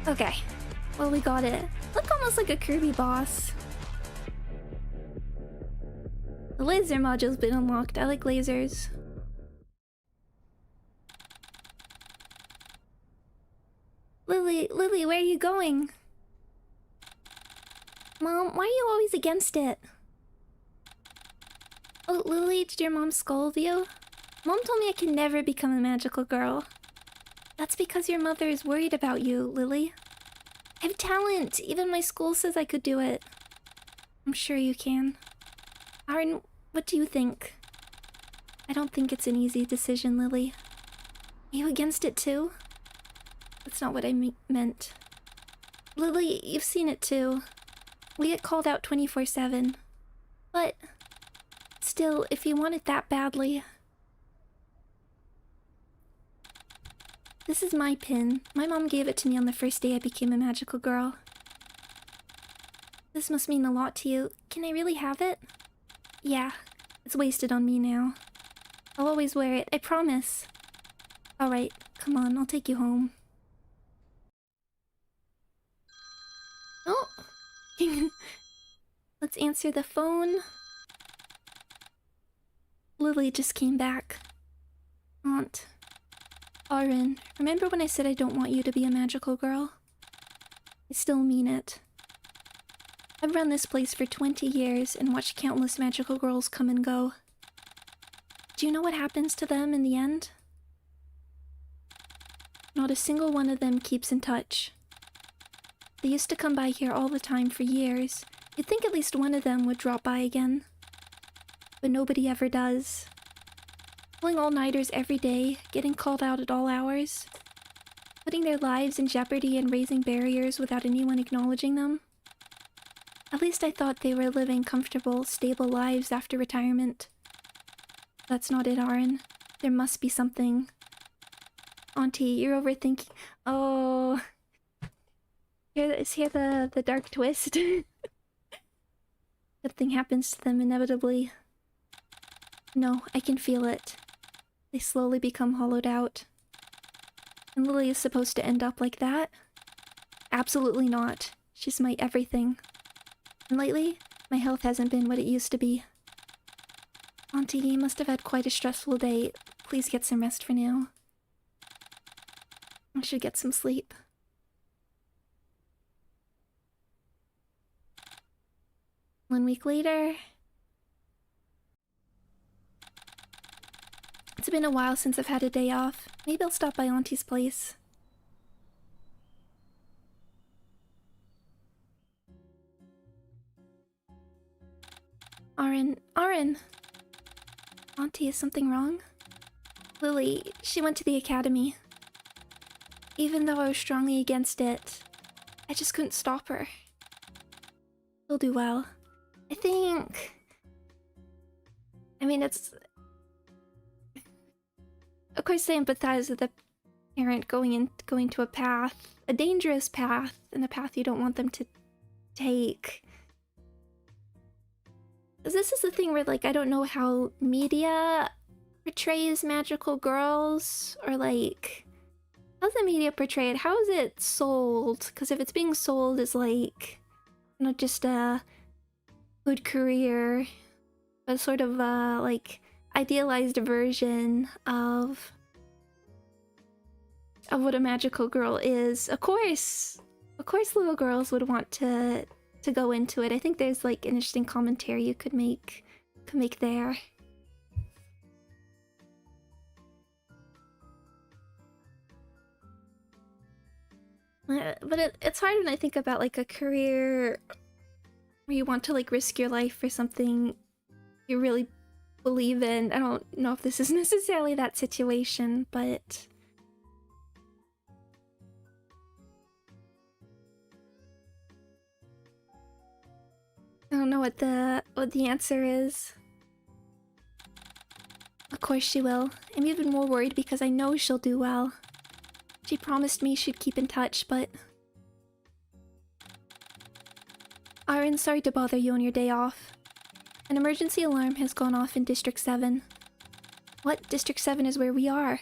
Okay. Well, we got it. Look almost like a Kirby boss. The laser module's been unlocked. I like lasers. Lily, where are you going? Mom, why are you always against it? Oh, Lily, did your mom scold you? Mom told me I can never become a magical girl. That's because your mother is worried about you, Lily. I have talent. Even my school says I could do it. I'm sure you can. Aaron, what do you think? I don't think it's an easy decision, Lily. Are you against it too? That's not what I meant. Lily, you've seen it too. We get called out 24/7. But still, if you want it that badly... This is my pin. My mom gave it to me on the first day I became a magical girl. This must mean a lot to you. Can I really have it? Yeah, it's wasted on me now. I'll always wear it, I promise. Alright, come on, I'll take you home. Oh! Let's answer the phone. Lily just came back. Aunt. Aaron, remember when I said I don't want you to be a magical girl? I still mean it. I've run this place for 20 years and watched countless magical girls come and go. Do you know what happens to them in the end? Not a single one of them keeps in touch. They used to come by here all the time for years. You'd think at least one of them would drop by again. But nobody ever does. Pulling all-nighters every day, getting called out at all hours. Putting their lives in jeopardy and raising barriers without anyone acknowledging them. At least I thought they were living comfortable, stable lives after retirement. That's not it, Aaron. There must be something. Auntie, you're overthinking... Oh... Is here the dark twist? Something happens to them inevitably. No, I can feel it. They slowly become hollowed out. And Lily is supposed to end up like that? Absolutely not. She's my everything. And lately, my health hasn't been what it used to be. Auntie, you must have had quite a stressful day. please get some rest for now. I should get some sleep. One week later. It's been a while since I've had a day off. Maybe I'll stop by Auntie's place. Aaron. Auntie, is something wrong? Lily, she went to the academy. Even though I was strongly against it, I just couldn't stop her. She'll do well. I think... I mean, it's... Of course, I empathize with the parent going to a path, a dangerous path, and a path you don't want them to take. This is the thing where, like, I don't know how media portrays magical girls, or like, how's the media portray it? How is it sold? Because if it's being sold as like, not just a good career, but sort of like idealized version of what a magical girl is. Of course little girls would want to go into it. I think there's like an interesting commentary you could make there. But it's hard when I think about like a career where you want to like risk your life for something you really believe in. I don't know if this is necessarily that situation, but I don't know what the answer is. Of course she will. I'm even more worried because I know she'll do well. She promised me she'd keep in touch, but... Aaron, sorry to bother you on your day off. An emergency alarm has gone off in District 7. What? District 7 is where we are.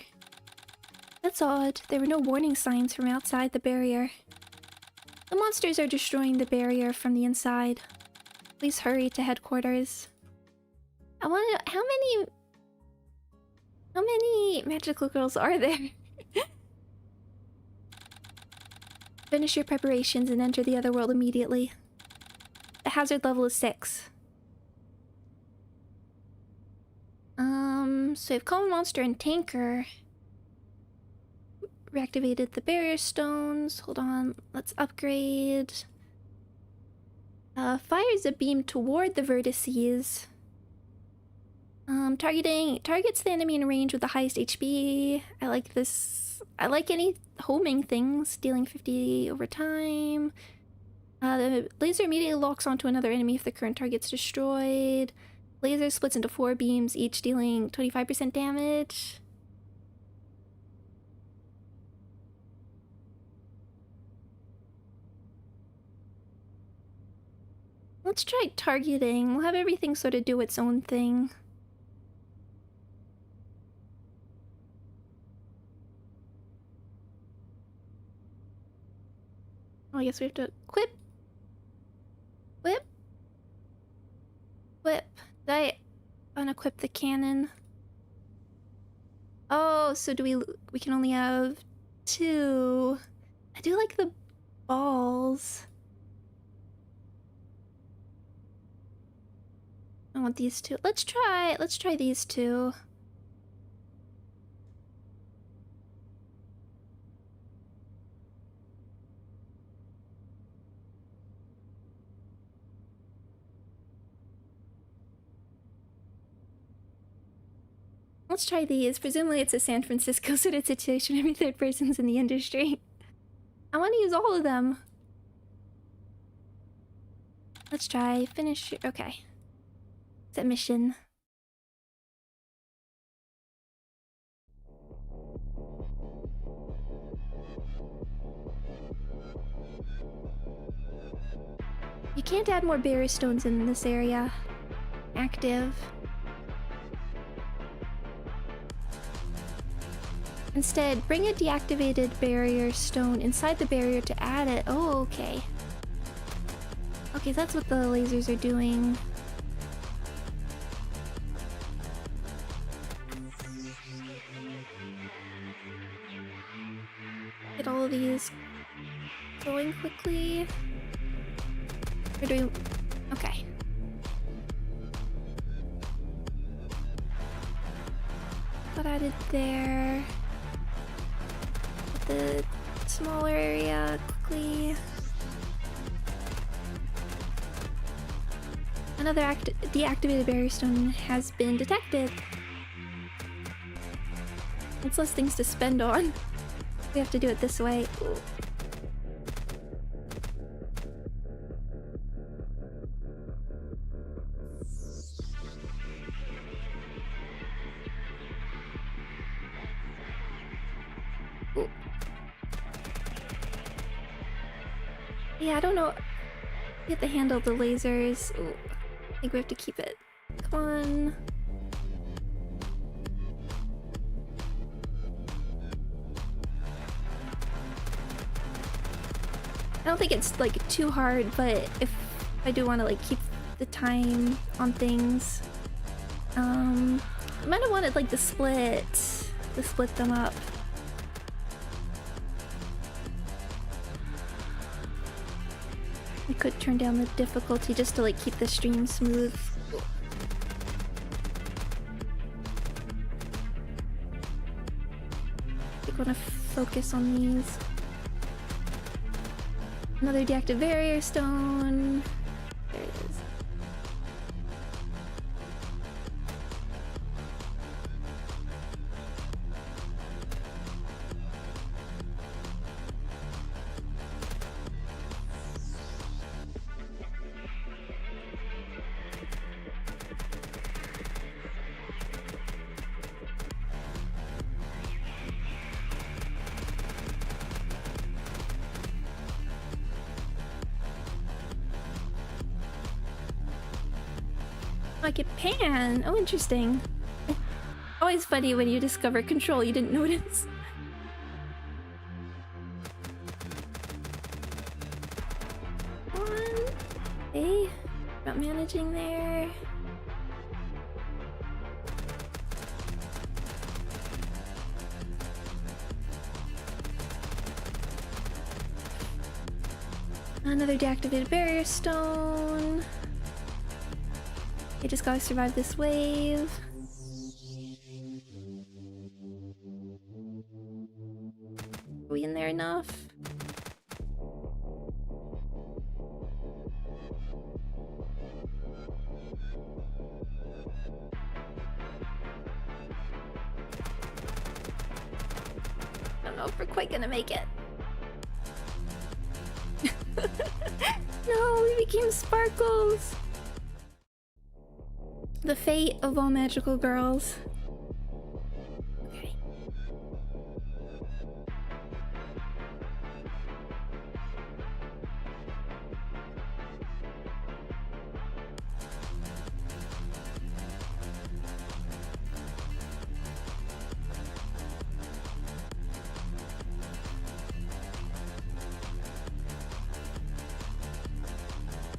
That's odd. There were no warning signs from outside the barrier. The monsters are destroying the barrier from the inside. Please hurry to headquarters. I want to know, how many magical girls are there? Finish your preparations and enter the other world immediately. The hazard level is 6. So we have Common Monster and Tanker. Reactivated the barrier stones. Hold on, let's upgrade. Fires a beam toward the vertices. Targets the enemy in range with the highest HP. I like this. I like any homing things. Dealing 50 over time. The laser immediately locks onto another enemy if the current target's destroyed. Laser splits into 4 beams, each dealing 25% damage. Let's try targeting. We'll have everything sort of do its own thing. Oh, I guess we have to equip. Whip. Whip. Did I unequip the cannon? Oh, so we can only have 2. I do like the balls. I want these 2. Let's try these 2. Let's try these. Presumably it's a San Francisco sort of situation. Every third person's in the industry. I want to use all of them. Let's try finish. Okay. Set mission. You can't add more barrier stones in this area. Active. Instead, bring a deactivated barrier stone inside the barrier to add it. Oh, okay. Okay, that's what the lasers are doing. get all of these going quickly. Or do we... Okay. Got added there. The smaller area quickly. Another deactivated barrier stone has been detected. It's less things to spend on. We have to do it this way. Ooh. Ooh. Yeah, I don't know. We have to handle the lasers. Ooh. I think we have to keep it. Come on. I don't think it's like too hard, but if I do want to like keep the time on things, I might have wanted like to split them up. I could turn down the difficulty just to like keep the stream smooth. I want to focus on these. Another deactivated barrier stone. There it is. Like a pan. Oh, interesting. Always funny when you discover control you didn't notice. Come on. Hey, about managing there. Another deactivated barrier stone. I just gotta survive this wave. Are we in there enough? I don't know if we're quite gonna make it. No, we became sparkles! The fate of all magical girls. Okay.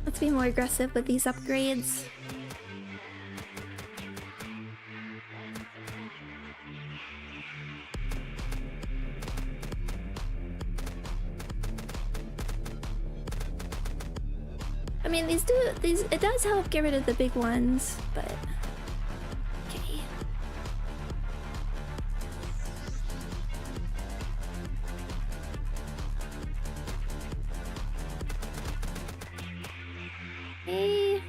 Let's be more aggressive with these upgrades. I mean, it does help get rid of the big ones, but okay. Hey.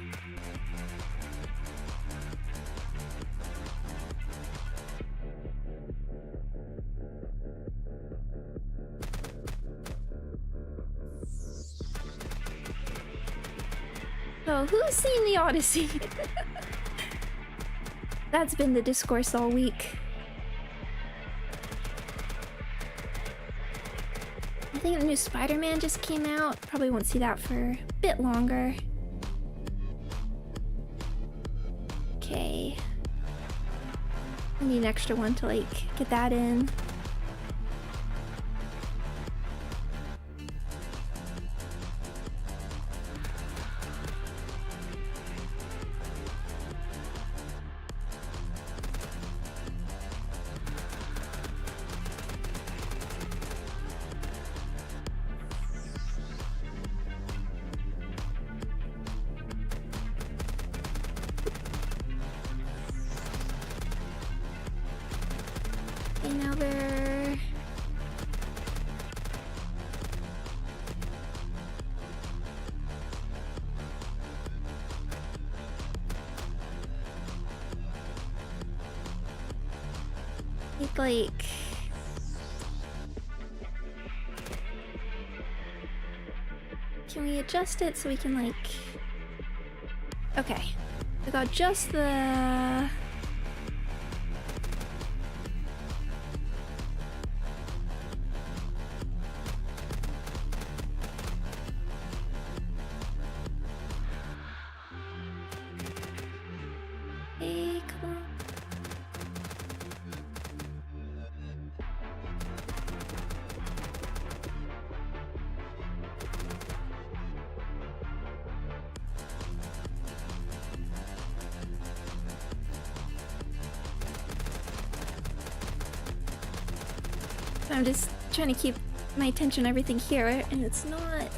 So, who's seen the Odyssey? That's been the discourse all week. I think the new Spider-Man just came out. Probably won't see that for a bit longer. Okay. I need an extra one to like get that in. Okay, now they're... Need like... Can we adjust it so we can like... Okay. We got just the... Hey, come on. So I'm just trying to keep my attention on everything here, and it's not...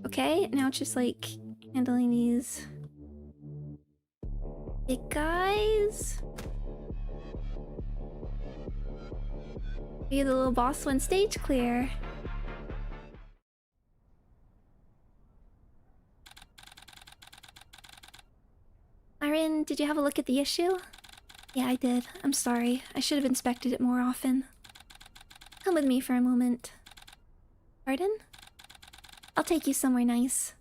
Okay, now it's just like handling these big guys. Be the little boss when stage clear. Irene, did you have a look at the issue? Yeah, I did. I'm sorry. I should have inspected it more often. Come with me for a moment. Pardon? I'll take you somewhere nice.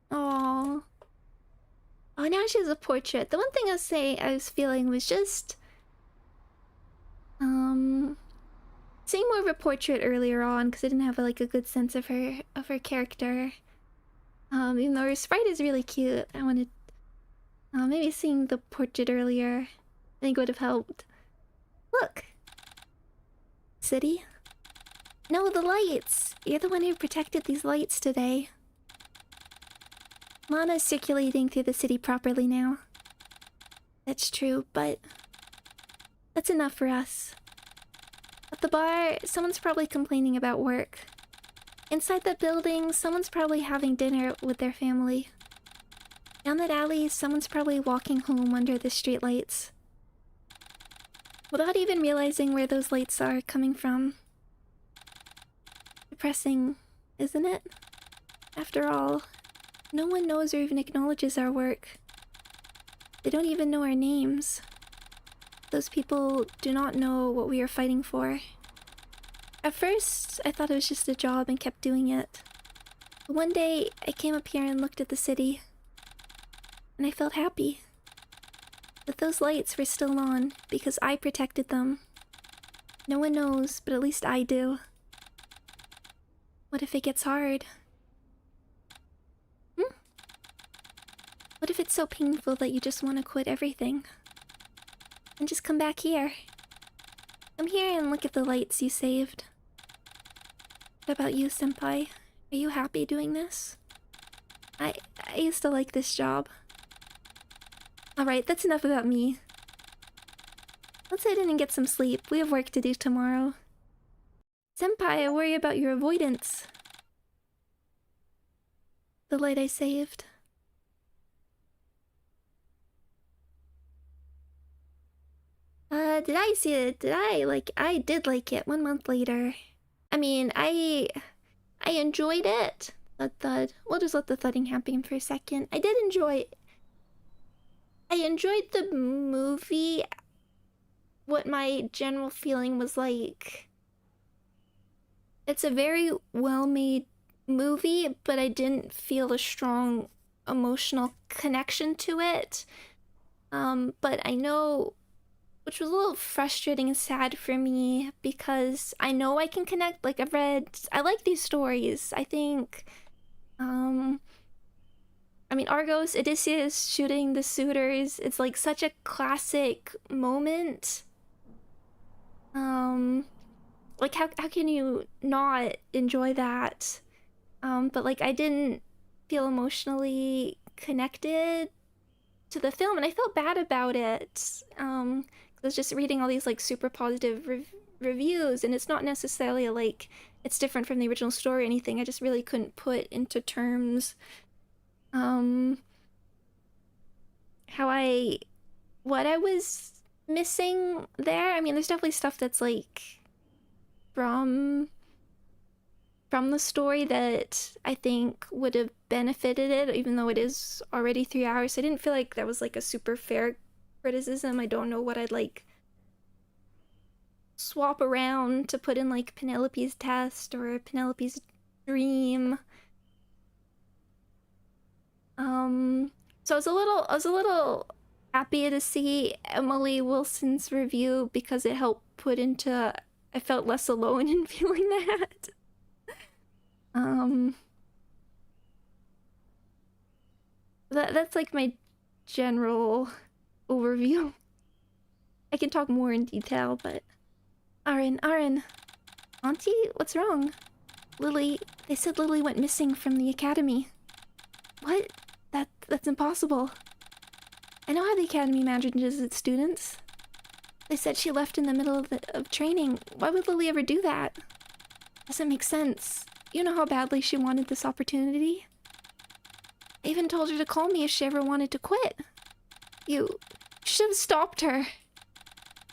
Oh. Oh, now she has a portrait. The one thing I was feeling was just... seeing more of a portrait earlier on, because I didn't have like a good sense of her character. Even though her sprite is really cute, I wanted... maybe seeing the portrait earlier, I think would have helped. Look! City? No, the lights! You're the one who protected these lights today. Mana is circulating through the city properly now. That's true, but... that's enough for us. At the bar, someone's probably complaining about work. Inside that building, someone's probably having dinner with their family. Down that alley, someone's probably walking home under the streetlights. Without even realizing where those lights are coming from. Depressing, isn't it? After all, no one knows or even acknowledges our work. They don't even know our names. Those people do not know what we are fighting for. At first, I thought it was just a job and kept doing it. But one day, I came up here and looked at the city. And I felt happy. That those lights were still on because I protected them. No one knows, but at least I do. What if it gets hard? What if it's so painful that you just want to quit everything? And just come back here. Come here and look at the lights you saved. What about you, senpai? Are you happy doing this? I used to like this job. Alright, that's enough about me. Let's head in and get some sleep. We have work to do tomorrow. Senpai, I worry about your avoidance. The light I saved. Did I see it? I did like it 1 month later. I mean, I enjoyed it. Thud thud. We'll just let the thudding happen for a second. I enjoyed the movie. What my general feeling was like. It's a very well-made movie, but I didn't feel a strong emotional connection to it. But I know, which was a little frustrating and sad for me, because I know I can connect. Like, I like these stories. I think, I mean, Argos, Odysseus shooting the suitors, it's like such a classic moment. Like, how can you not enjoy that? But like, I didn't feel emotionally connected to the film, and I felt bad about it. I was just reading all these like super positive reviews, and it's not necessarily like it's different from the original story or anything. I just really couldn't put into terms what I was missing there. I mean, there's definitely stuff that's like from the story that I think would have benefited it, even though it is already 3 hours. I didn't feel like that was like a super fair criticism. I don't know what I'd like swap around to put in like Penelope's test or Penelope's dream. So I was a little happy to see Emily Wilson's review because it helped put into, I felt less alone in feeling that. That's like my general overview. I can talk more in detail, but Aaron, Auntie, what's wrong? Lily, they said Lily went missing from the academy. What? That's impossible. I know how the academy manages its students. They said she left in the middle of training. Why would Lily ever do that? Doesn't make sense. You know how badly she wanted this opportunity. I even told her to call me if she ever wanted to quit. You should have stopped her.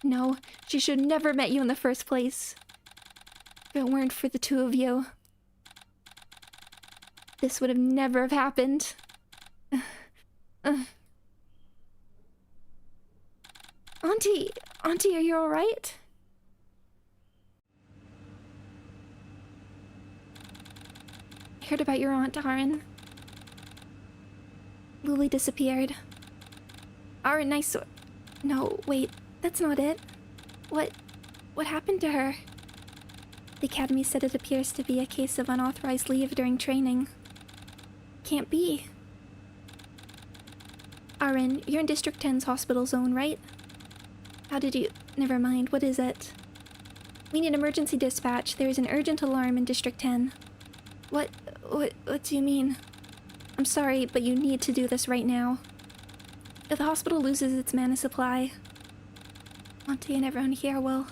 No, she should have never met you in the first place. If it weren't for the two of you, this would have never have happened. Auntie, are you alright? I heard about your aunt, Aaron. Lily disappeared. Aaron, no, wait, that's not it. What happened to her? The academy said it appears to be a case of unauthorized leave during training. Can't be. Aaron, you're in District 10's hospital zone, right? How did you... Never mind, what is it? We need emergency dispatch. There is an urgent alarm in District 10. What do you mean? I'm sorry, but you need to do this right now. If the hospital loses its mana supply... Auntie and everyone here will...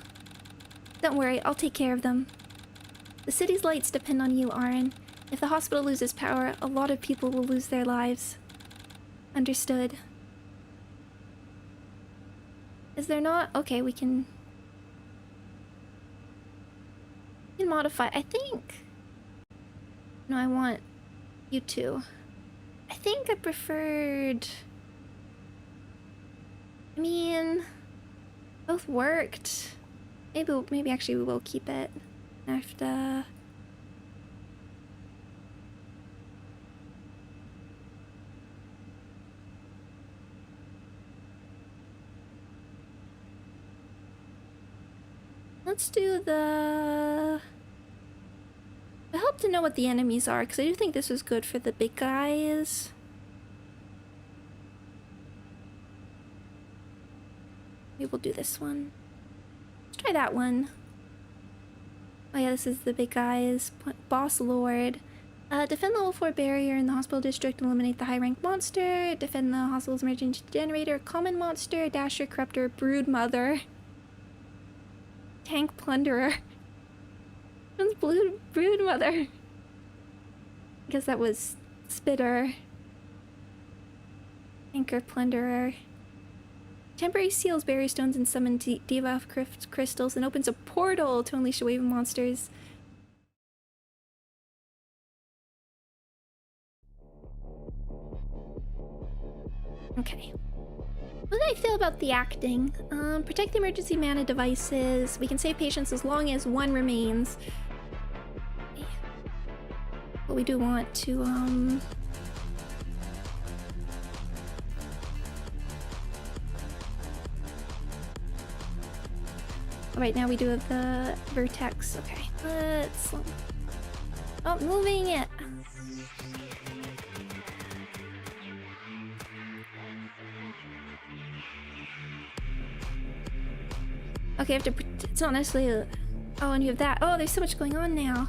Don't worry, I'll take care of them. The city's lights depend on you, Aaron. If the hospital loses power, a lot of people will lose their lives. Understood. Is there not? Okay, we can modify. I think... No, I want you two. I think I preferred... I mean... Both worked. Maybe actually we will keep it. After... Let's do the... I hope to know what the enemies are, because I do think this is good for the big guys. Maybe we'll do this one. Let's try that one. Oh yeah, this is the big guys. Boss Lord. Defend the level 4 barrier in the hospital district and eliminate the high-ranked monster. Defend the hospital's emergency generator. Common monster. Dasher, Corruptor, Brood Mother. Tank Plunderer. Brood Mother. I guess that was Spitter. Anchor Plunderer. Temporary seals berry stones and summon Diva crystals and opens a portal to unleash a wave of monsters. Okay. What do I feel about the acting? Protect the emergency mana devices. We can save patients as long as one remains. But we do want to, Right now we do have the vertex. Okay, let's... Oh, moving it! Okay, I have to... It's not necessarily... Oh, and you have that. Oh, there's so much going on now.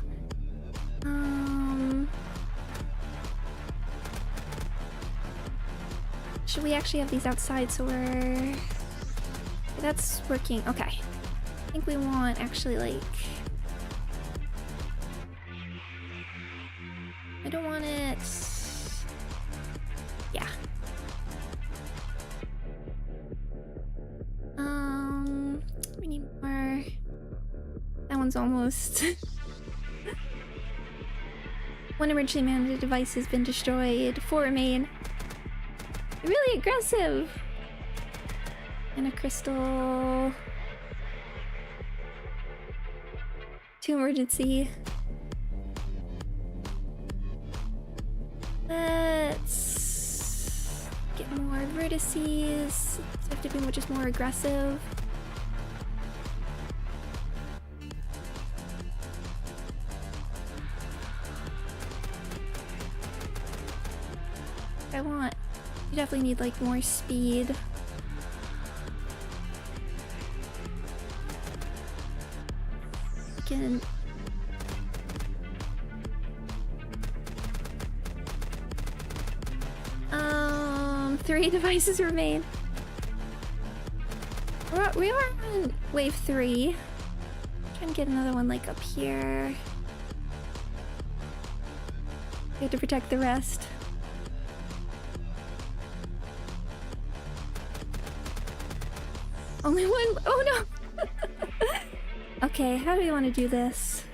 Should we actually have these outside so we're... That's working. Okay. I think we want actually like... I don't want it. Yeah. We need more. That one's almost. One emergency management device has been destroyed. 4 remain. Really aggressive. And a crystal. 2 emergency. Let's get more vertices. So I have to be just more aggressive. I want. You definitely need like more speed. I can. 3 devices remain. We are on wave 3. Trying to get another one like up here. We have to protect the rest. Only one. Oh no. Okay, how do we want to do this?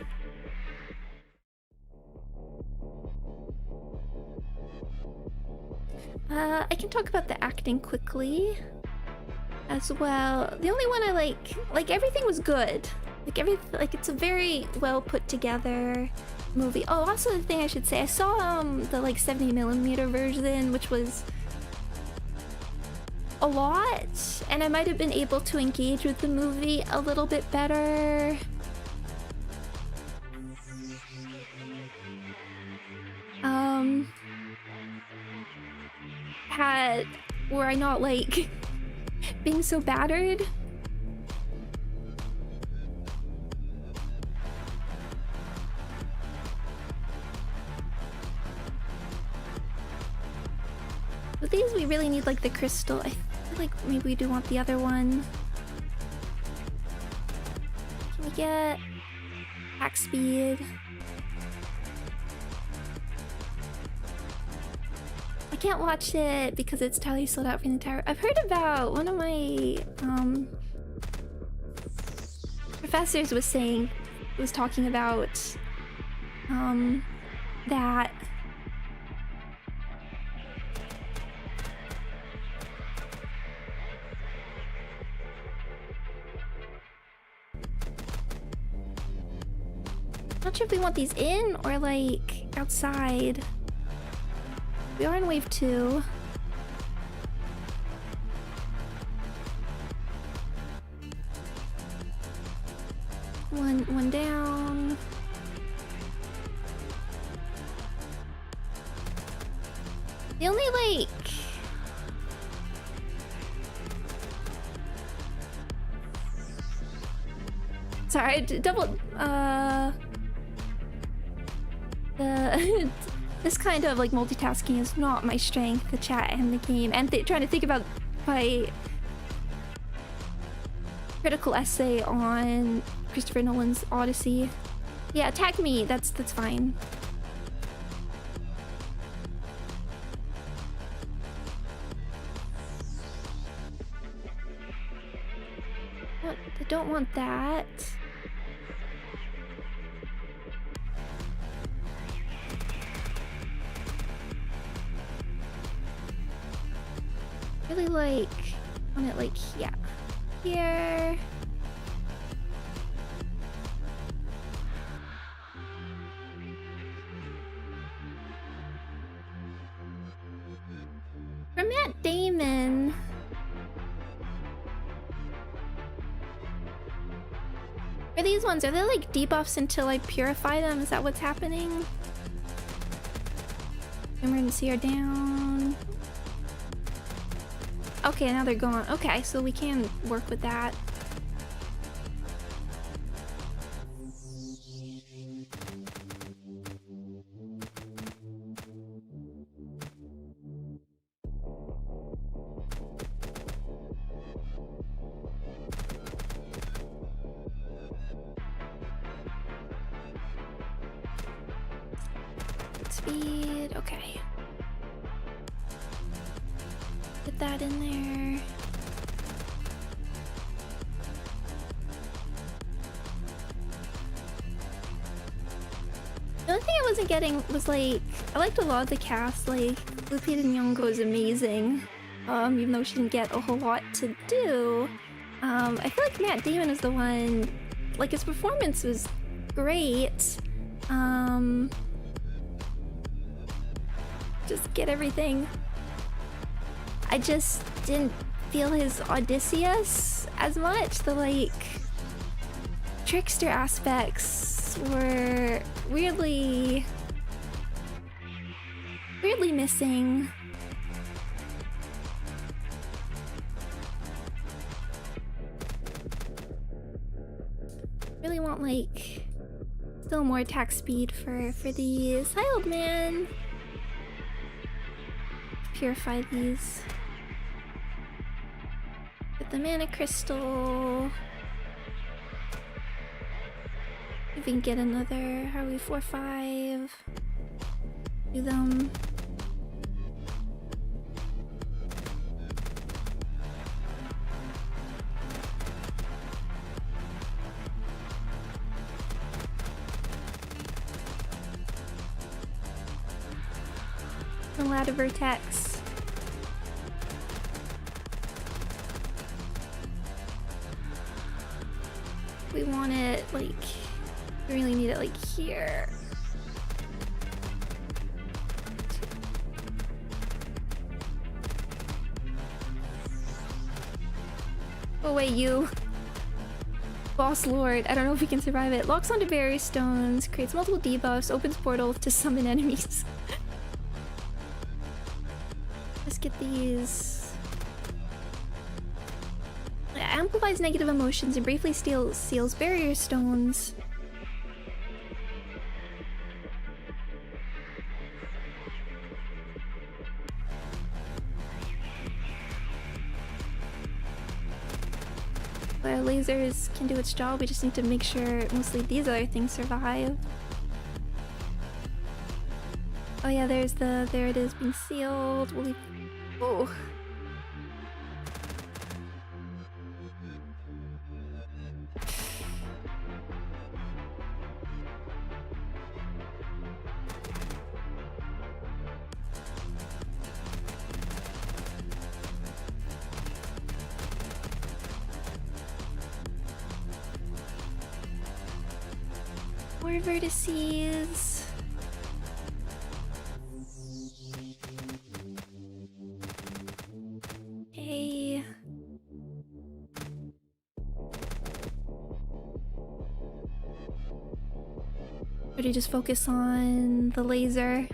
I can talk about the acting quickly as well. The only one I like everything was good. Like it's a very well put together movie. Oh, also the thing I should say, I saw the like 70mm version, which was a lot, and I might have been able to engage with the movie a little bit better. Were I not like being so battered. With these we really need like the crystal. I feel like maybe we do want the other one. Can we get hack speed? I can't watch it because it's entirely sold out for the entire. I've heard about one of my professors was talking about that not sure if we want these in or like outside. We are in wave 2. One down. The only like sorry, double this kind of like multitasking is not my strength, the chat and the game, and trying to think about my critical essay on Christopher Nolan's Odyssey. Yeah, attack me, that's fine. What? I don't want that. Really like on it like yeah, here. For Matt Damon. For these ones, are they like debuffs until I purify them? Is that what's happening? Emergency are down. Okay, now they're gone. Okay, so we can work with that. Let's speed. Okay. Get that in there. The only thing I wasn't getting was like, I liked a lot of the cast, like Lupita Nyong'o is amazing, even though she didn't get a whole lot to do. I feel like Matt Damon is the one, like his performance was great. Just get everything. I just didn't feel his Odysseus as much. The like trickster aspects were weirdly missing. Really want like still more attack speed for these. Hi, old man. Purify these. Get the mana crystal. If we can get another, how are we? 4, 5. Do them. A lot of vertex. We want it like, we really need it like here. Oh wait, you. Boss Lord. I don't know if we can survive it. Locks onto barrier stones, creates multiple debuffs, opens portals to summon enemies. Let's get these. Amplifies negative emotions and briefly seals barrier stones. Our lasers can do its job, we just need to make sure mostly these other things survive. Oh yeah, there it is being sealed. We'll leave. Oh. More vertices. Hey. Or do you just focus on the laser?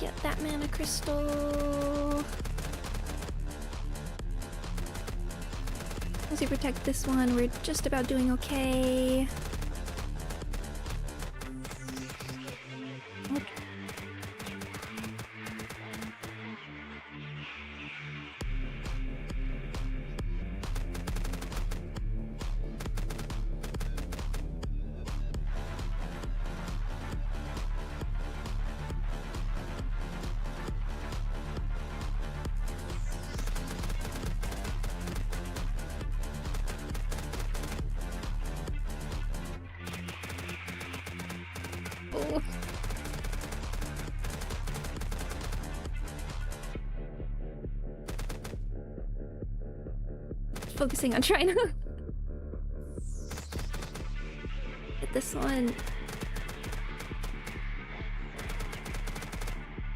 Get that mana crystal. Once we protect this one, we're just about doing okay. Oh. Focusing on trying to get this one.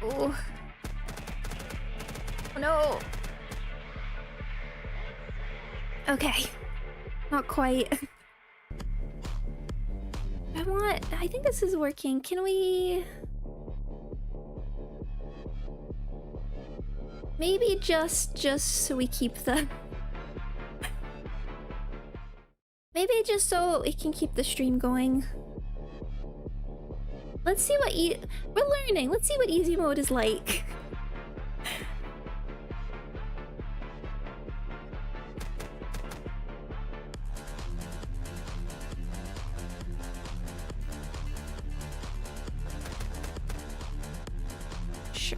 Oh. Oh no. Okay. Not quite. I think this is working. Can we... Maybe just so we keep the... Maybe just so it can keep the stream going. Let's see what we're learning. Let's see what easy mode is like. Sure.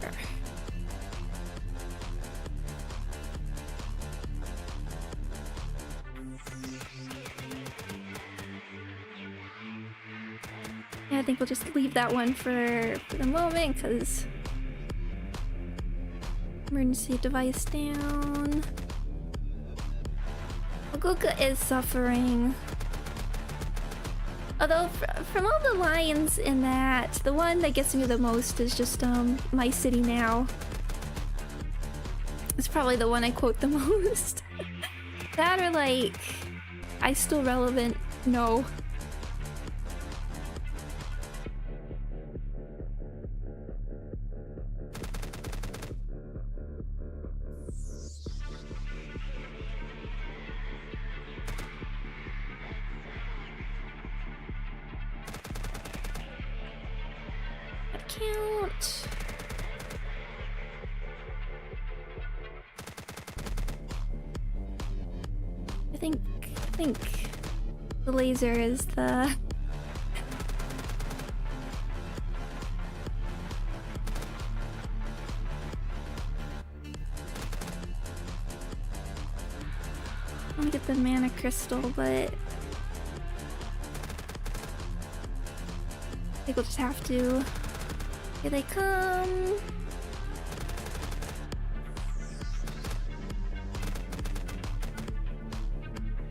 Yeah, I think we'll just leave that one for the moment, because... Emergency device down. Ogoka is suffering. Although, from all the lines in that, the one that gets me the most is just, My City Now. It's probably the one I quote the most. That or, like, I still relevant? No. Count. I think the laser is the... Let me get the mana crystal, but I think we'll just have to... Here they come.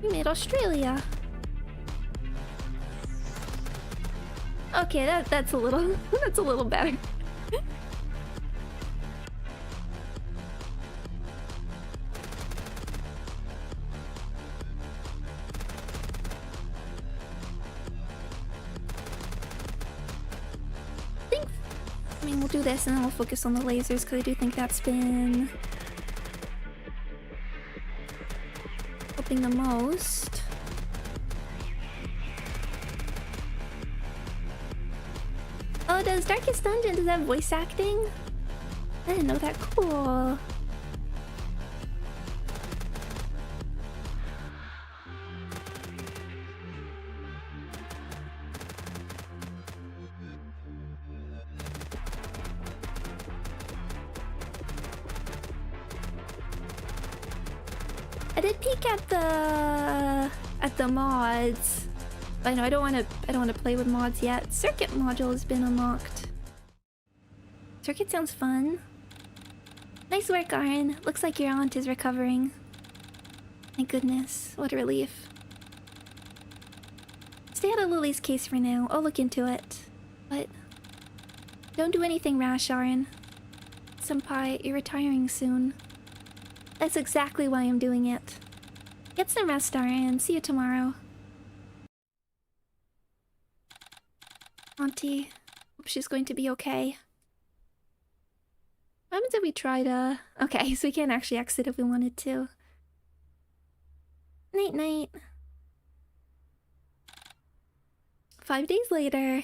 We made Australia. Okay, that's a little that's a little better. We'll do this and then we'll focus on the lasers, because I do think that's been helping the most. Oh, does Darkest Dungeon, does that have voice acting? I didn't know that. Cool. I did peek at the mods, but I know I don't want to play with mods yet. Circuit module has been unlocked. Circuit sounds fun. Nice work, Aaron. Looks like your aunt is recovering. Thank goodness. What a relief. Stay out of Lily's case for now. I'll look into it. But don't do anything rash, Aaron. Senpai, you're retiring soon. That's exactly why I'm doing it. Get some rest, Aaron. See you tomorrow. Auntie, hope she's going to be okay. What happens if we try to... Okay, so we can't actually exit if we wanted to. Night-night. 5 days later.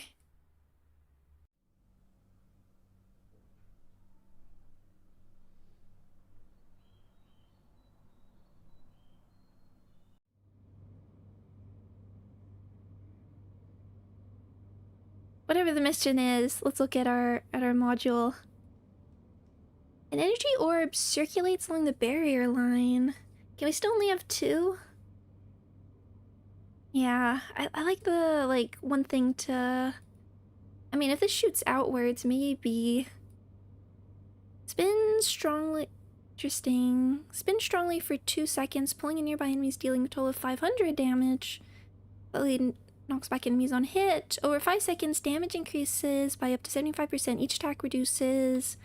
Whatever the mission is, let's look at our module. An energy orb circulates along the barrier line. Can we still only have 2? Yeah, I like the, like, one thing to... I mean, if this shoots outwards, maybe... Spin strongly... Interesting. Spin strongly for 2 seconds, pulling a nearby enemies, dealing a total of 500 damage. Slowly knocks back enemies on hit. Over 5 seconds, damage increases by up to 75%. Each attack reduces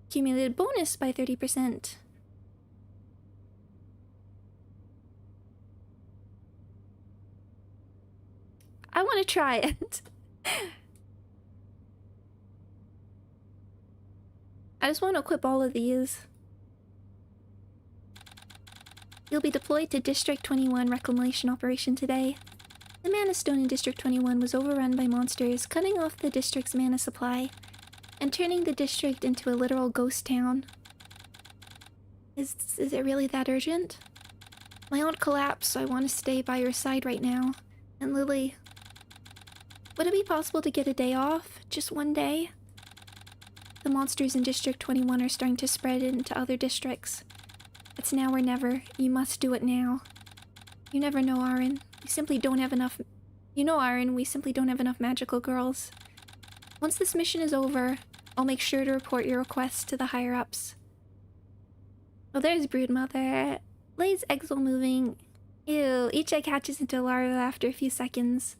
accumulated bonus by 30%. I want to try it. I just want to equip all of these. You'll be deployed to District 21 Reclamation Operation today. The Mana Stone in District 21 was overrun by monsters, cutting off the district's mana supply and turning the district into a literal ghost town. Is it really that urgent? My aunt collapsed, so I want to stay by her side right now. And Lily... Would it be possible to get a day off? Just one day? The monsters in District 21 are starting to spread into other districts. It's now or never. You must do it now. You never know, Aaron. We simply don't have enough... You know, Aaron, we simply don't have enough magical girls. Once this mission is over, I'll make sure to report your requests to the higher-ups. Oh, there's Broodmother. Lays eggs while moving. Ew, each egg hatches into a larva after a few seconds.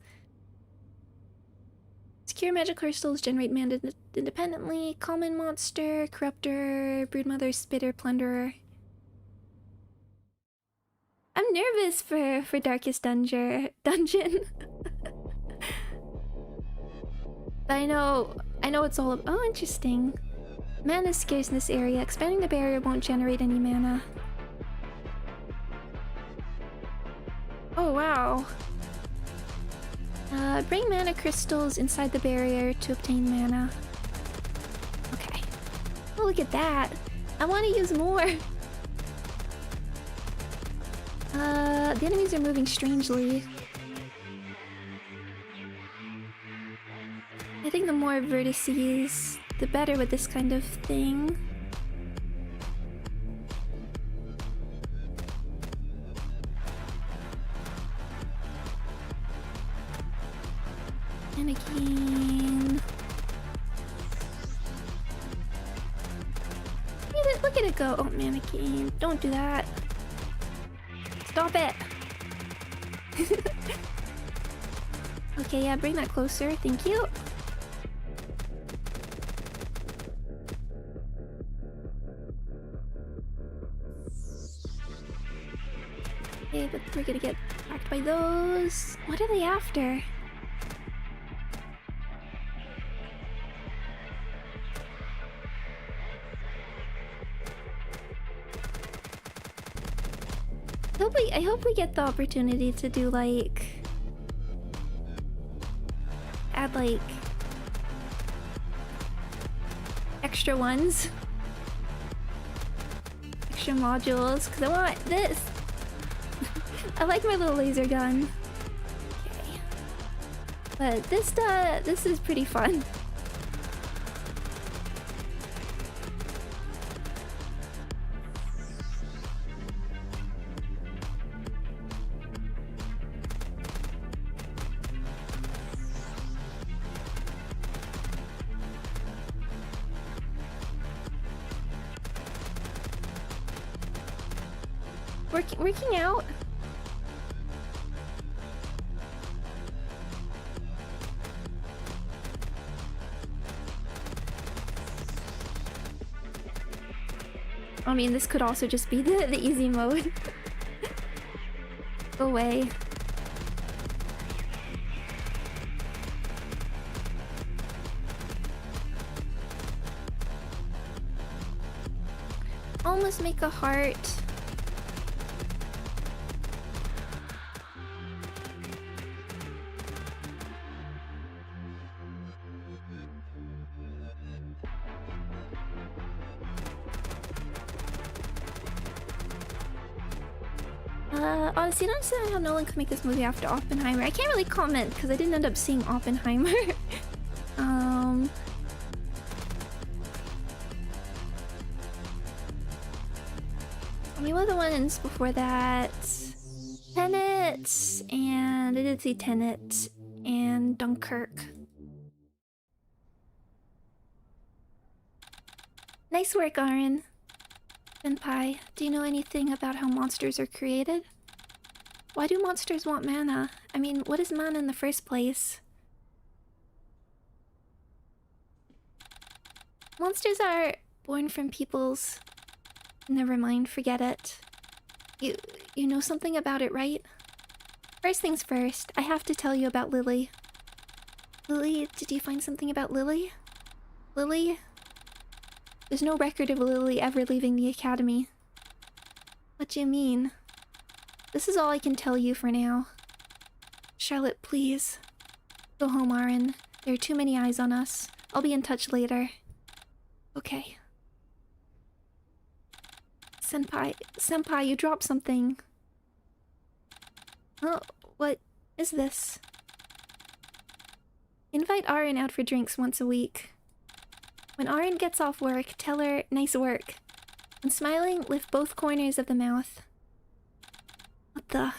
Secure magic crystals generate mana independently. Common monster, corruptor, broodmother, spitter, plunderer. I'm nervous for Darkest Dungeon. But I know it's all oh, interesting. Mana is scarce in this area. Expanding the barrier won't generate any mana. Oh wow. Bring mana crystals inside the barrier to obtain mana. Okay. Oh, look at that. I want to use more. The enemies are moving strangely. I think the more vertices, the better with this kind of thing. And again... Look at it go! Oh, mannequin. Don't do that. Stop it! Okay, yeah, bring that closer. Thank you. Okay, but we're gonna get attacked by those. What are they after? I hope we get the opportunity to do like... add like... extra ones. Extra modules, because I want this! I like my little laser gun. Okay. But this is pretty fun. Working out. I mean, this could also just be the easy mode. Go away. Almost make a heart. Honestly, I don't understand how Nolan could make this movie after Oppenheimer. I can't really comment because I didn't end up seeing Oppenheimer. I mean, what are the ones before that? Tenet, and I did see Tenet and Dunkirk. Nice work, Aaron. Senpai, do you know anything about how monsters are created? Why do monsters want mana? I mean, what is mana in the first place? Monsters are born from peoples. Never mind, forget it. You know something about it, right? First things first, I have to tell you about Lily. Lily, did you find something about Lily? Lily? There's no record of Lily ever leaving the academy. What do you mean? This is all I can tell you for now. Charlotte, please. Go home, Aaron. There are too many eyes on us. I'll be in touch later. Okay. Senpai, you dropped something. Oh, what is this? Invite Aaron out for drinks once a week. When Arin gets off work, tell her nice work. When smiling, lift both corners of the mouth. What the?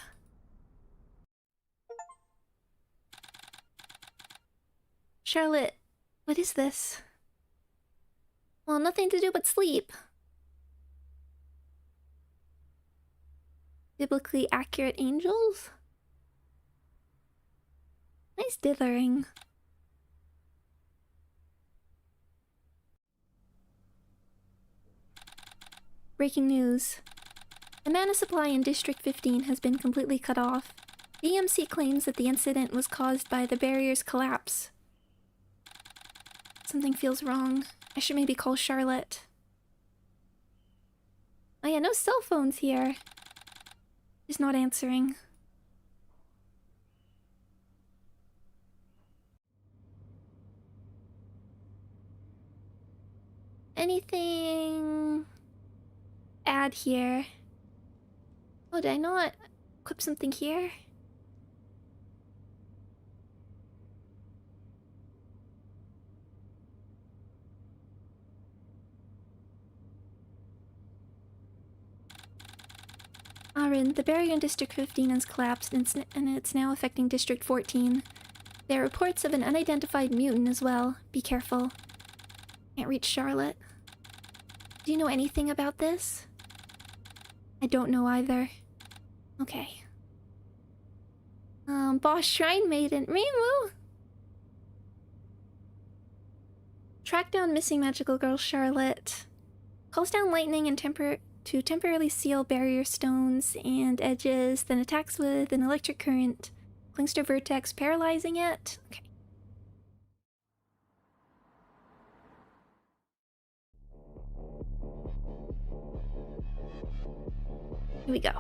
Charlotte, what is this? Well, nothing to do but sleep. Biblically accurate angels? Nice dithering. Breaking news. The mana supply in District 15 has been completely cut off. The EMC claims that the incident was caused by the barrier's collapse. Something feels wrong. I should maybe call Charlotte. Oh yeah, no cell phones here. She's not answering. Anything... add here? Oh, did I not equip something here? Arin, the barrier in District 15 has collapsed and it's now affecting District 14. There are reports of an unidentified mutant as well. Be careful. Can't reach Charlotte. Do you know anything about this? I don't know either. Okay. Boss Shrine Maiden. Rimu! Track down missing magical girl Charlotte. Calls down lightning and to temporarily seal barrier stones and edges, then attacks with an electric current. Clings to vertex, paralyzing it. Okay. Here we go.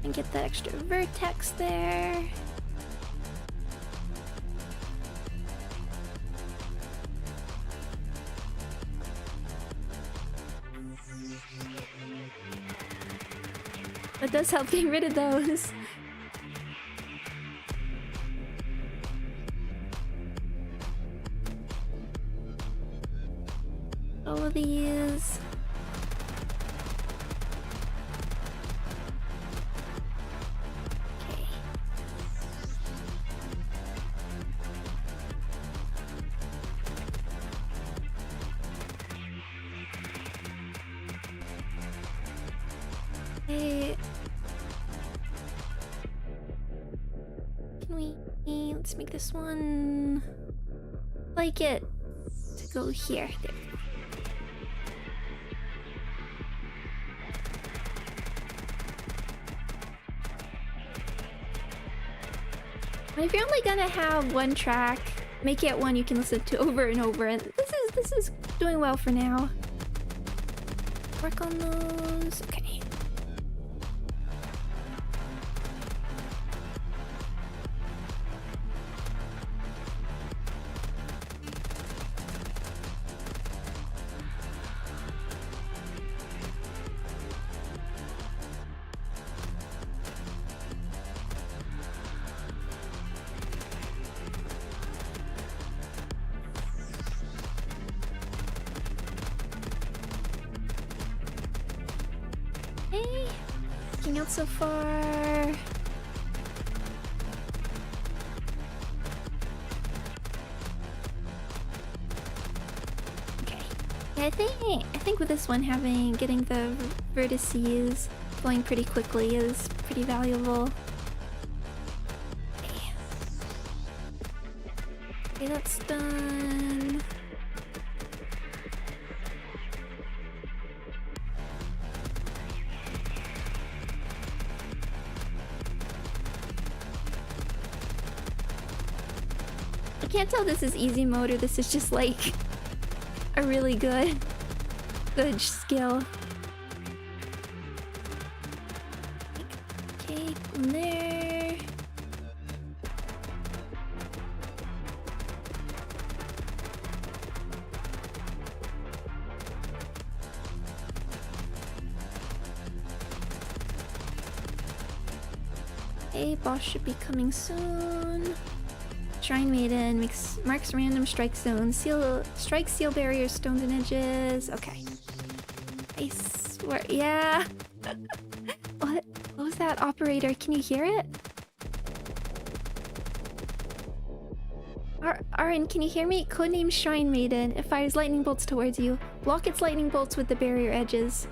And get that extra vertex there. That does help getting rid of those. All of these. Let's make this one like it to go here. There we go. But if you're only gonna have one track, make it one you can listen to over and over. And this is doing well for now. Work on those. Okay. Out so far. Okay. Yeah, I think with this one getting the vertices going pretty quickly is pretty valuable. Okay. Okay, that's done. I can't tell this is easy mode or this is just like a really good skill. Okay, from there. Okay, boss should be coming soon. Shrine Maiden marks random strike zones. Strike seal barriers, stones and edges. Okay. I swear, yeah. What was that, operator? Can you hear it? Arin, can you hear me? Codename Shrine Maiden. It fires lightning bolts towards you. Block its lightning bolts with the barrier edges.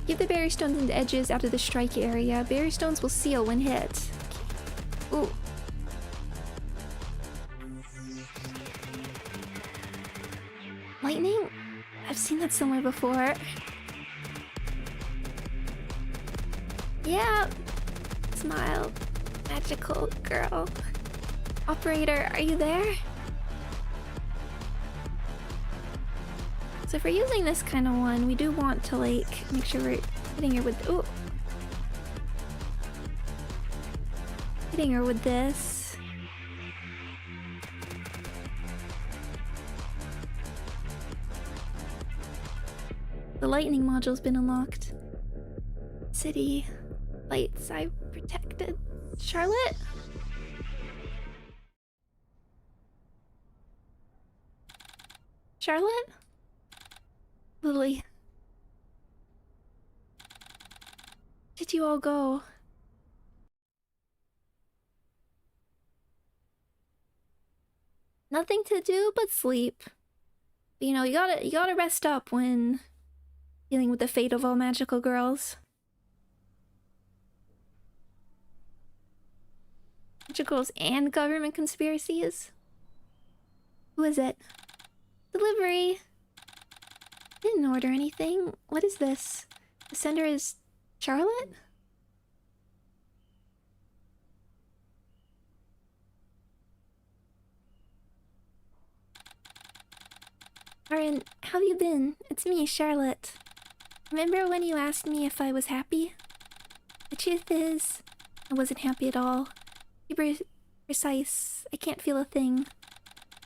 Give the berry stones and edges out of the strike area. Berry stones will seal when hit. Okay. Ooh. Lightning? I've seen that somewhere before. Yeah. Smile. Magical girl. Operator, are you there? So if we're using this kind of one, we do want to, like, make sure we're hitting her with... Ooh. Hitting her with this. The lightning module's been unlocked. City. Lights I protected. Charlotte? Charlotte? Lily. Did you all go? Nothing to do but sleep. But, you know, you gotta rest up when dealing with the fate of all magical girls. Magical girls and government conspiracies? Who is it? Delivery! Didn't order anything. What is this? The sender is Charlotte? Arin, how have you been? It's me, Charlotte. Remember when you asked me if I was happy? The truth is, I wasn't happy at all. To be precise, I can't feel a thing.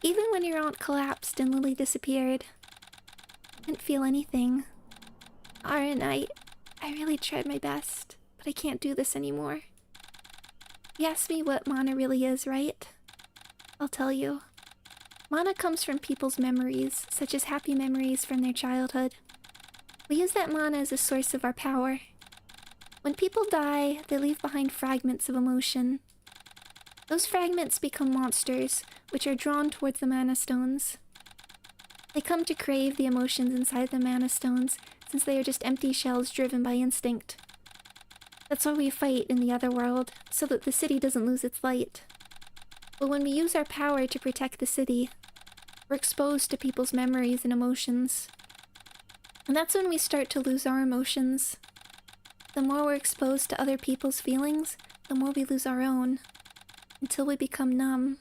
Even when your aunt collapsed and Lily disappeared, I didn't feel anything. Arin, I really tried my best, but I can't do this anymore. You asked me what mana really is, right? I'll tell you. Mana comes from people's memories, such as happy memories from their childhood. We use that mana as a source of our power. When people die, they leave behind fragments of emotion. Those fragments become monsters, which are drawn towards the mana stones. They come to crave the emotions inside the mana stones, since they are just empty shells driven by instinct. That's why we fight in the other world, so that the city doesn't lose its light. But when we use our power to protect the city, we're exposed to people's memories and emotions. And that's when we start to lose our emotions. The more we're exposed to other people's feelings, the more we lose our own, until we become numb.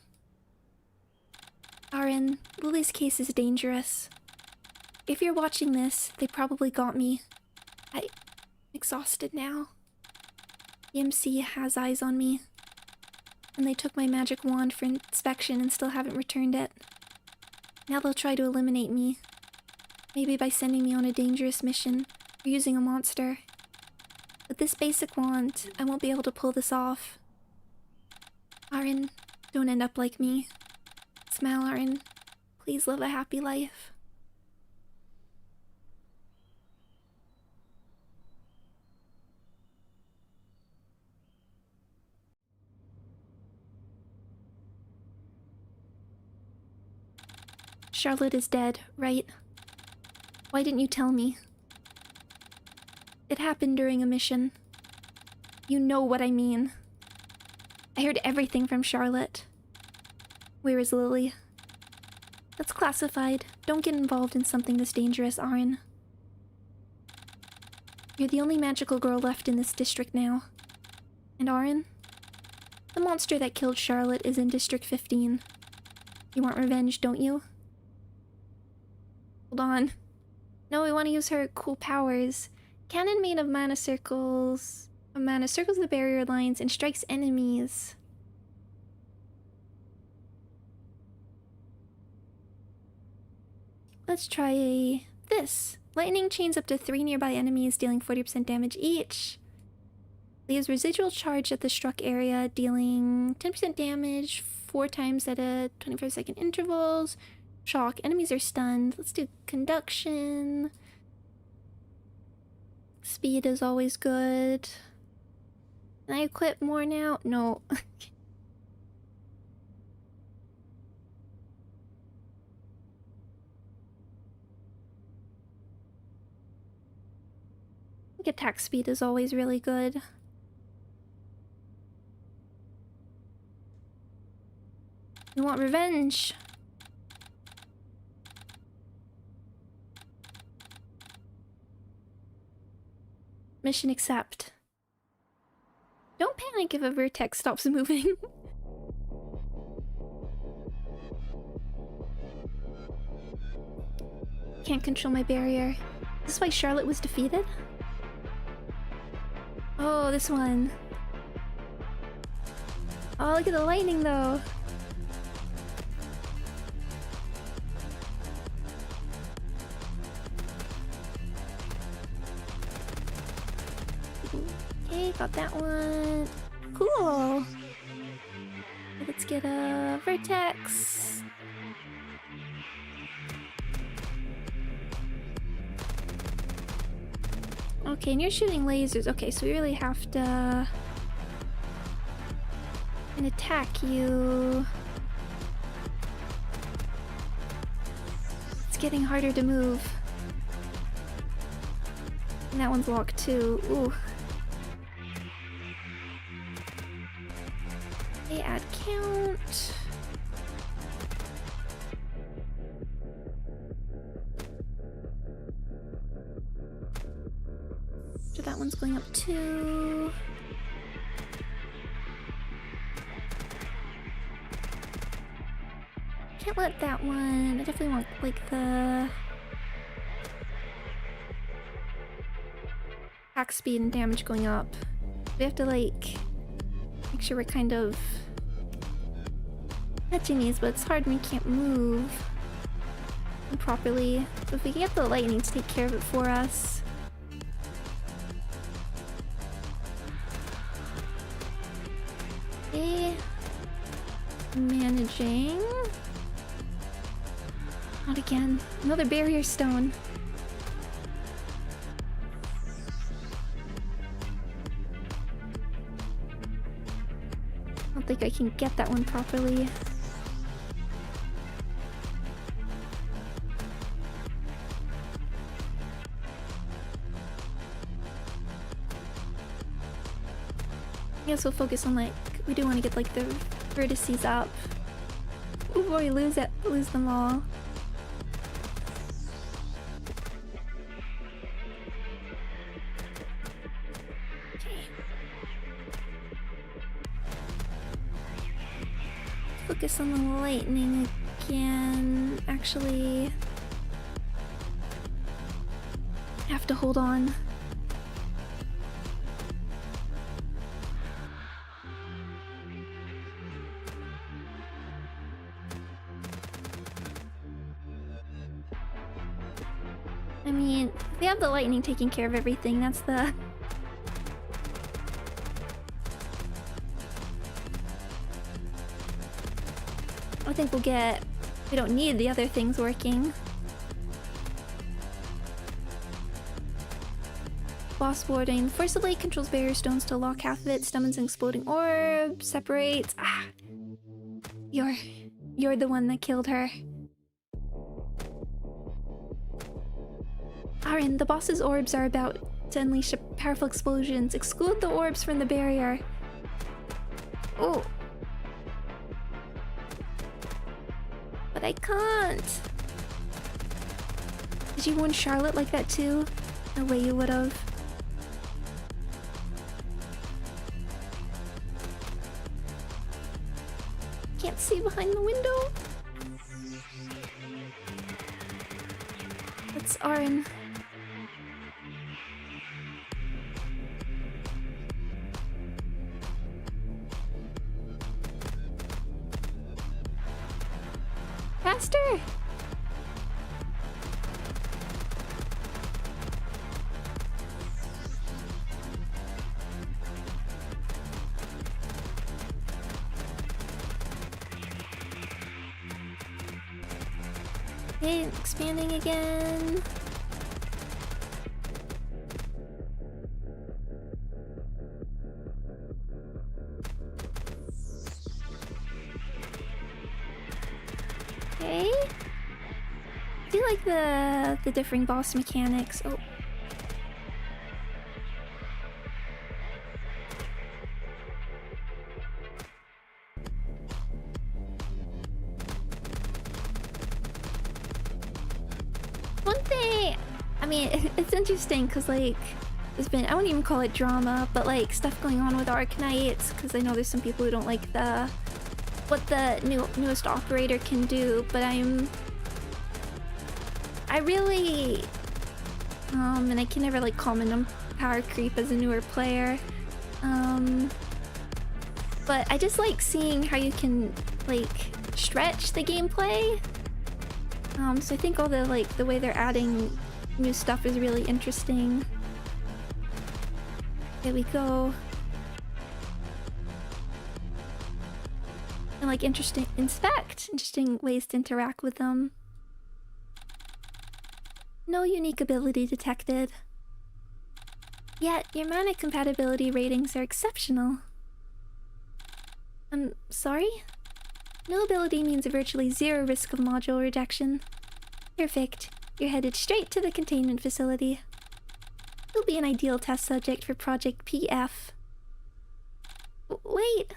Arin, Lily's case is dangerous. If you're watching this, they probably got me. I'm exhausted now. The MC has eyes on me. And they took my magic wand for inspection and still haven't returned it. Now they'll try to eliminate me. Maybe by sending me on a dangerous mission, or using a monster. With this basic wand, I won't be able to pull this off. Arin, don't end up like me. Smile, Arin. Please live a happy life. Charlotte is dead, right? Why didn't you tell me? It happened during a mission. You know what I mean. I heard everything from Charlotte. Where is Lily? That's classified. Don't get involved in something this dangerous, Arin. You're the only magical girl left in this district now. And Arin? The monster that killed Charlotte is in District 15. You want revenge, don't you? Hold on. No, we want to use her cool powers. Cannon made of mana circles. A mana circles the barrier lines and strikes enemies. let's try this. Lightning chains up to 3 nearby enemies, dealing 40% damage each. Leaves residual charge at the struck area, dealing 10% damage 4 times at a 25-second intervals. Shock. Enemies are stunned. Let's do conduction. Speed is always good. Can I equip more now? No. I think attack speed is always really good. We want revenge. Mission accept. Don't panic if a vertex stops moving. Can't control my barrier. Is this why Charlotte was defeated? Oh, this one. Oh, look at the lightning though. Okay, got that one. Cool. Let's get a vertex. Okay, and you're shooting lasers. Okay, so we really have to and attack you. It's getting harder to move. And that one's locked too. Ooh. Okay, add count. So that one's going up too. Can't let that one. I definitely want like the attack speed and damage going up. We have to like make sure we're kind of touching these, but it's hard when we can't move properly. So if we can get the lightning to take care of it for us. Okay. Managing. Not again. Another barrier stone. I don't think I can get that one properly. I guess we'll focus on like, we do want to get like the vertices up. Ooh boy, lose them all. Focus on the lightning again. Actually, I have to hold on. I mean, they have the lightning taking care of everything. That's the... I think we'll get... We don't need the other things working. Boss warding. Forcibly controls barrier stones to lock half of it. Summons an exploding orb. Separates. Ah! You're the one that killed her. Aaron, the boss's orbs are about to unleash powerful explosions. Exclude the orbs from the barrier. Oh. But I can't. Did you warn Charlotte like that too? No way you would've. Can't see behind the window. That's Aaron. Faster! Okay, expanding again. Okay. I do like the differing boss mechanics. Oh. One thing, I mean, it's interesting because like there's been, I wouldn't even call it drama, but like stuff going on with Arknights, because I know there's some people who don't like what the newest operator can do, but I really and I can never like comment on power creep as a newer player, but I just like seeing how you can like stretch the gameplay. So I think all the like the way they're adding new stuff is really interesting. There we go. And like interesting ways to interact with them. No unique ability detected. Yet your mana compatibility ratings are exceptional. I'm sorry? No ability means virtually zero risk of module rejection. Perfect. You're headed straight to the containment facility. You'll be an ideal test subject for Project PF. Wait.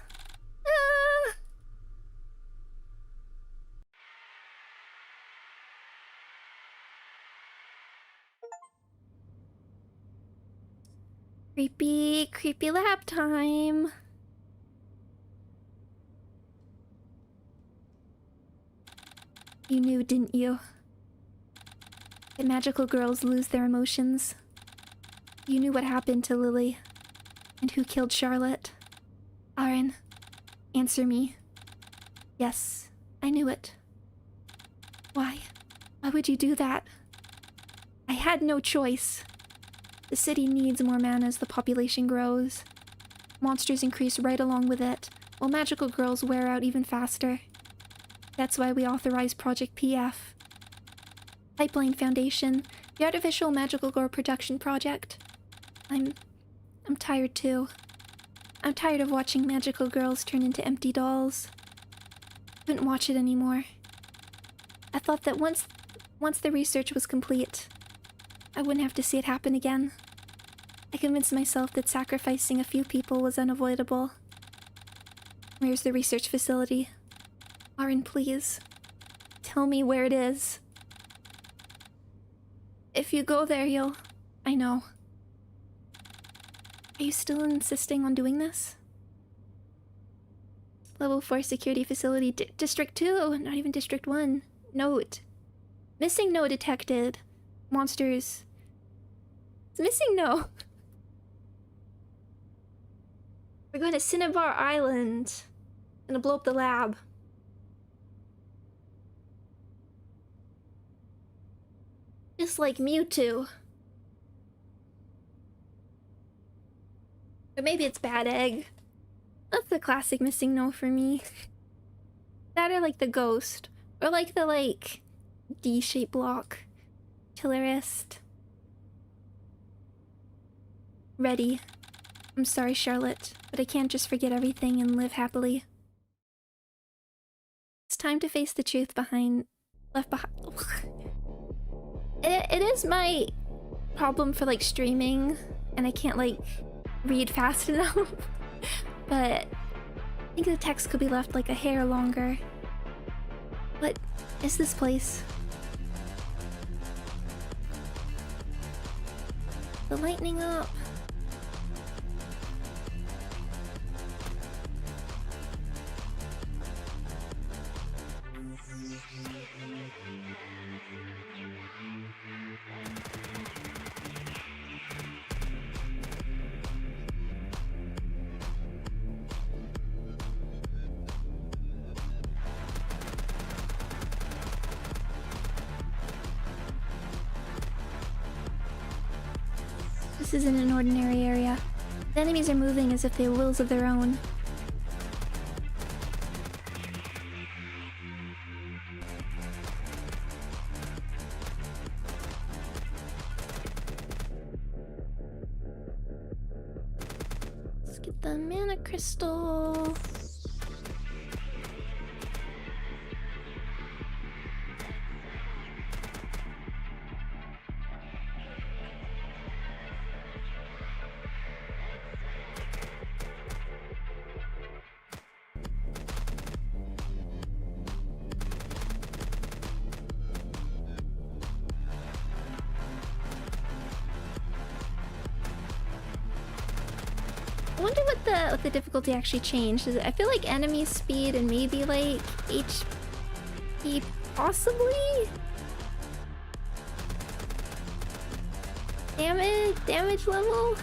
Creepy lab time. You knew, didn't you? That magical girls lose their emotions. You knew what happened to Lily. And who killed Charlotte. Aaron, answer me. Yes, I knew it. Why? Why would you do that? I had no choice. The city needs more mana as the population grows. Monsters increase right along with it, while magical girls wear out even faster. That's why we authorize Project PF. Pipeline Foundation, the artificial magical girl production project. I'm tired too. I'm tired of watching magical girls turn into empty dolls. I couldn't watch it anymore. I thought that once the research was complete, I wouldn't have to see it happen again. I convinced myself that sacrificing a few people was unavoidable. Where's the research facility? Aaron, please. Tell me where it is. If you go there, you'll... I know. Are you still insisting on doing this? Level 4 security facility, District 2, not even District 1. Note. Missing no detected. Monsters. It's missing no. We're going to Cinnabar Island. Gonna blow up the lab. Just like Mewtwo. Or maybe it's Bad Egg. That's the classic missing no for me. That or like the ghost. Or like the like D-shaped block. Killerist. Ready. I'm sorry, Charlotte, but I can't just forget everything and live happily. It's time to face the truth left behind. It is my problem for like streaming, and I can't like read fast enough. But I think the text could be left like a hair longer. What is this place? The lightning up. This isn't an ordinary area. The enemies are moving as if they have wills of their own. the mana crystal. I wonder what the difficulty actually changed. I feel like enemy speed and maybe like HP possibly? Damage level?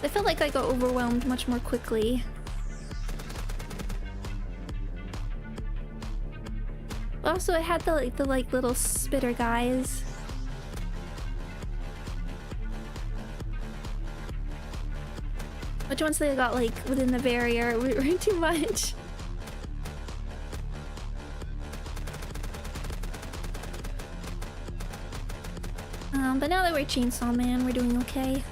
I felt like I got overwhelmed much more quickly. Also, it had the little spitter guys. Which once they got like within the barrier, we were too much. But now that we're Chainsaw Man, we're doing okay.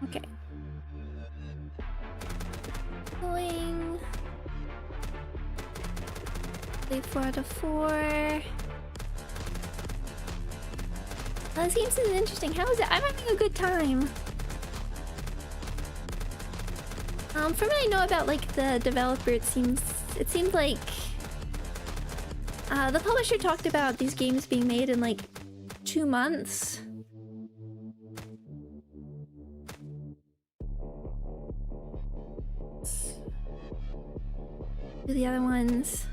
Okay. Going. Leave 4 out of 4. This game is interesting. How is it? I'm having a good time. From what I know about like the developer, it seems like the publisher talked about these games being made in like 2 months. Do the other ones.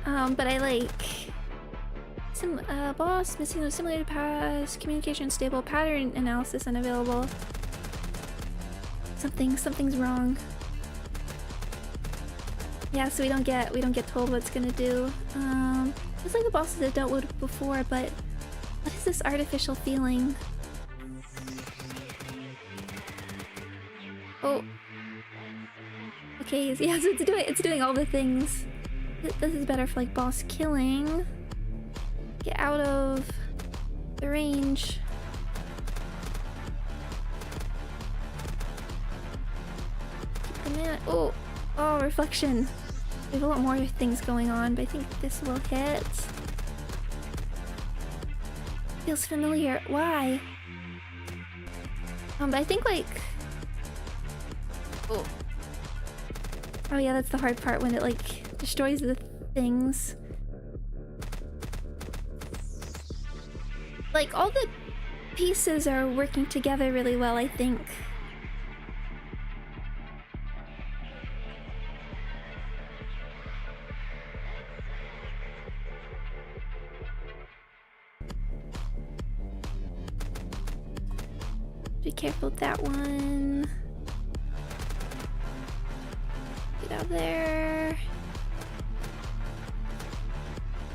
But I like some boss missing the simulated pass, communication stable, pattern analysis unavailable. Something's wrong. Yeah, so we don't get told what's gonna do. It's like the bosses I've dealt with before, but what is this artificial feeling? Oh. Okay, yeah, so it's doing all the things. This is better for like boss killing. Get out of the range. Keep the mana. Oh, reflection. We have a lot more things going on, but I think this will hit. Feels familiar. Why? But I think like. Oh yeah, that's the hard part when it like destroys the things. Like all the pieces are working together really well, I think. Be careful with that one. Get out there.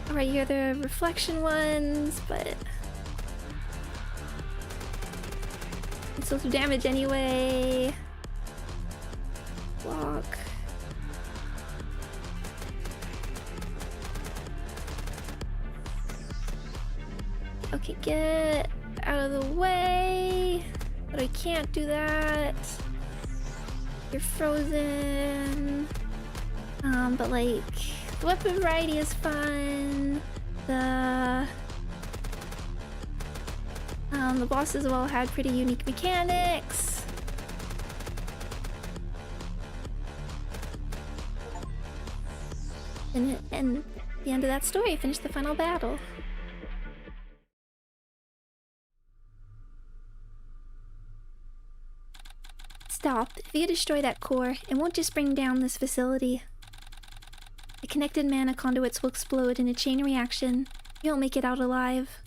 Alright, you're the reflection ones, but it's still some damage anyway. Block. Okay, get out of the way. But I can't do that. You're frozen. But like, the weapon variety is fun. The bosses all had pretty unique mechanics. And the end of that story, finish the final battle. Stop. If you destroy that core, it won't just bring down this facility. The connected mana conduits will explode in a chain reaction. You won't make it out alive.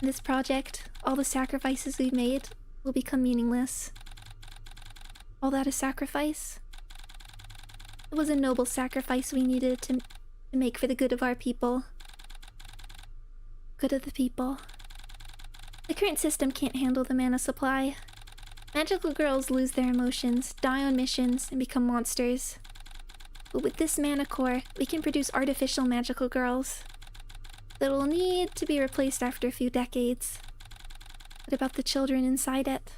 In this project, all the sacrifices we've made will become meaningless. All that is sacrifice? It was a noble sacrifice we needed to make for the good of our people. Good of the people. The current system can't handle the mana supply. Magical girls lose their emotions, die on missions, and become monsters. But with this mana core, we can produce artificial magical girls that will need to be replaced after a few decades. What about the children inside it?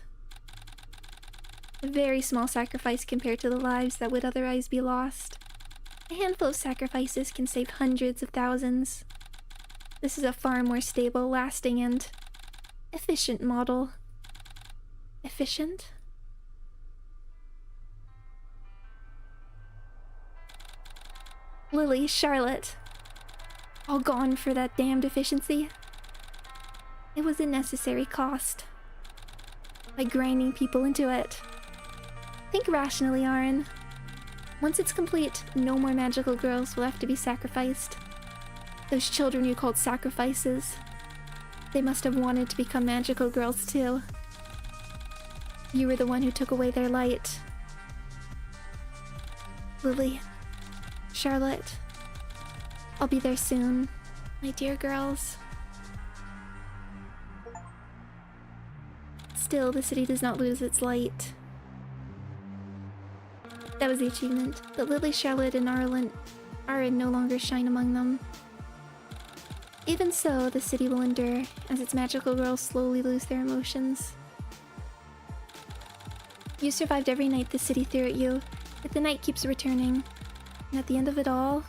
A very small sacrifice compared to the lives that would otherwise be lost. A handful of sacrifices can save hundreds of thousands. This is a far more stable, lasting, and efficient model. Efficient? Lily, Charlotte. All gone for that damned efficiency. It was a necessary cost. By grinding people into it. Think rationally, Aaron. Once it's complete, no more magical girls will have to be sacrificed. Those children you called sacrifices, they must have wanted to become magical girls too. You were the one who took away their light. Lily, Charlotte, I'll be there soon, my dear girls. Still, the city does not lose its light. That was the achievement, but Lily, Charlotte, and Aaron no longer shine among them. Even so, the city will endure, as its magical girls slowly lose their emotions. You survived every night the city threw at you, but the night keeps returning. And at the end of it all...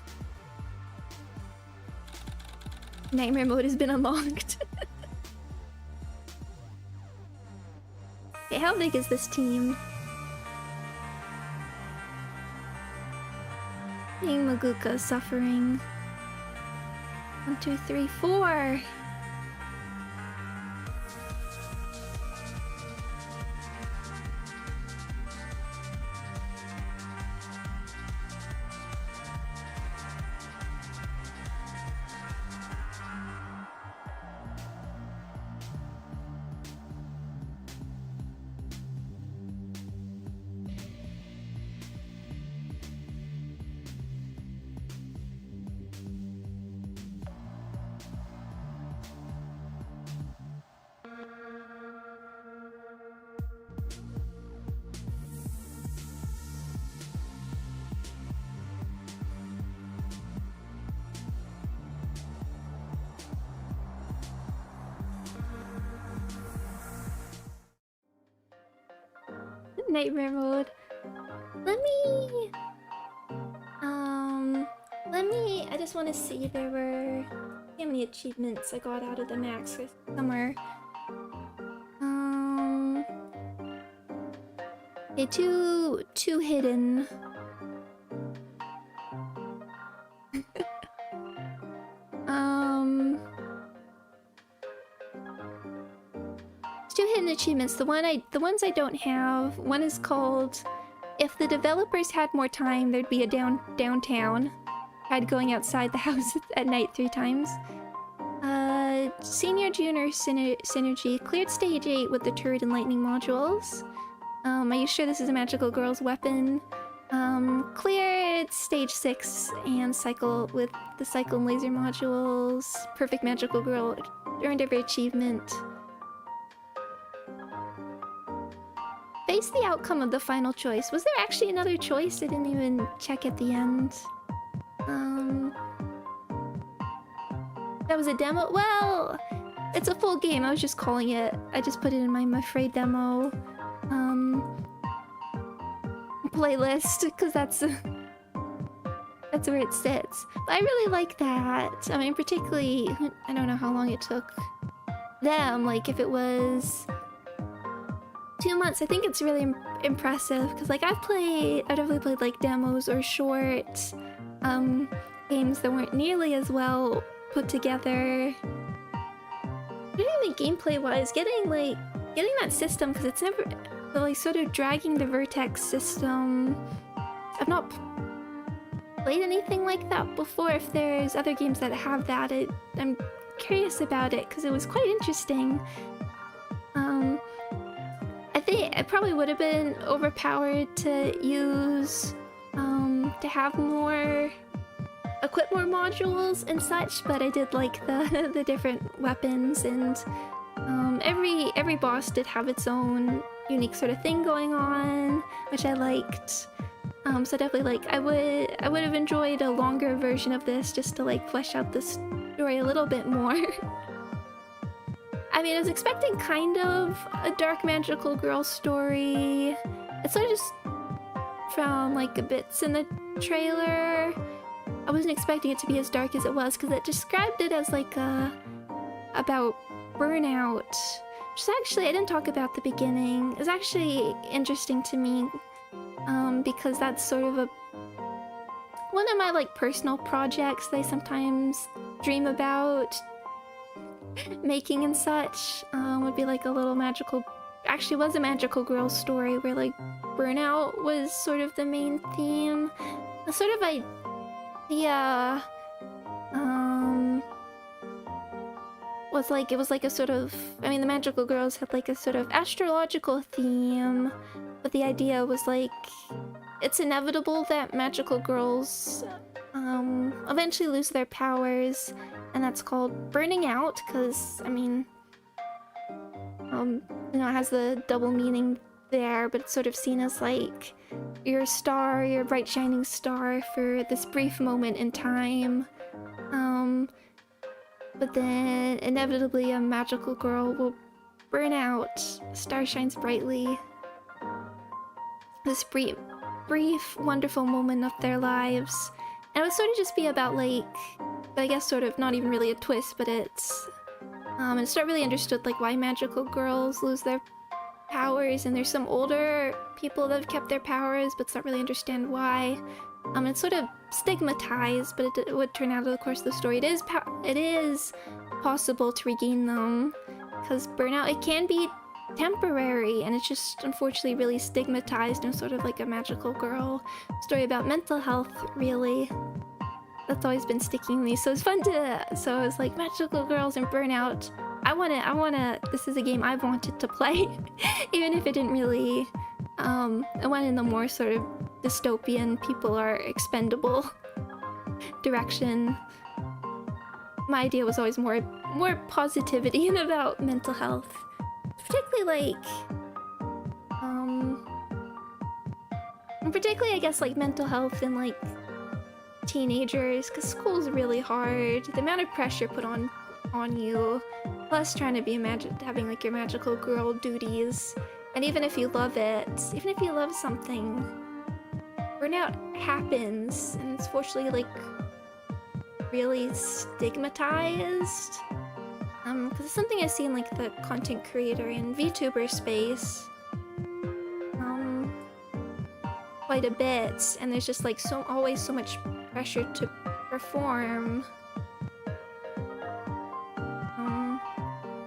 Nightmare mode has been unlocked. Okay, how big is this team? Being Maguka suffering. 1, 2, 3, 4. Nightmare mode. I just want to see there were how many achievements I got out of the max somewhere. Okay, two hidden. Two hidden achievements. The ones I don't have. One is called "If the developers had more time, there'd be a downtown." Tried going outside the house at night 3 times. Senior Junior Synergy cleared stage 8 with the turret and lightning modules. Are you sure this is a magical girl's weapon? Cleared stage 6 and cycle with the cycle and laser modules. Perfect magical girl. Earned every achievement. Face the outcome of the final choice. Was there actually another choice? I didn't even check at the end. That was a demo? Well, it's a full game. I was just calling it. I just put it in my MafreiDemo playlist because that's where it sits. But I really like that. I mean, particularly, I don't know how long it took them. Like, if it was 2 months, I think it's really impressive because, like, I've definitely played like demos or short games that weren't nearly as well put together. I think gameplay-wise, getting that system, because it's never like sort of dragging the Vertex system. I've not played anything like that before. If there's other games that have that, I'm curious about it because it was quite interesting. I think it probably would have been overpowered to use to have more, equip more modules and such, but I did like the the different weapons, and every boss did have its own unique sort of thing going on, which I liked. So definitely, like, I would have enjoyed a longer version of this just to like flesh out the story a little bit more. I mean, I was expecting kind of a dark magical girl story. It's sort of just from like bits in the trailer. I wasn't expecting it to be as dark as it was, because it described it as like about burnout, which is actually, I didn't talk about the beginning. It's actually interesting to me, because that's sort of one of my like personal projects that I sometimes dream about making and such. Would be like a little magical, actually was a magical girl story where like burnout was sort of the main theme. A sort of idea was like, it was like a sort of, I mean, the magical girls had like a sort of astrological theme, but the idea was like, it's inevitable that magical girls eventually lose their powers, and that's called burning out, because, I mean, you know, it has the double meaning there, but it's sort of seen as like your star, your bright shining star for this brief moment in time. But then inevitably a magical girl will burn out. Star shines brightly. This brief, wonderful moment of their lives. And it would sort of just be about like, I guess sort of not even really a twist, but it's not really understood like why magical girls lose their powers, and there's some older people that have kept their powers but don't really understand why. It's sort of stigmatized, but it would turn out, of course, the story, it is possible to regain them, because burnout, it can be temporary, and it's just unfortunately really stigmatized and sort of like a magical girl story about mental health, really. That's always been sticking with me, so it's fun to, so I was like, magical girls and burnout, I wanna, this is a game I've wanted to play, even if it didn't really, I went in the more sort of dystopian, people are expendable direction. My idea was always more positivity and about mental health. Particularly like, I guess like mental health in like teenagers, because school's really hard. The amount of pressure put on you, plus trying to be having like your magical girl duties, and even if you love it, even if you love something, burnout happens, and it's fortunately like really stigmatized. Because it's something I see in like the content creator and VTuber space, quite a bit, and there's just like always so much pressure to perform,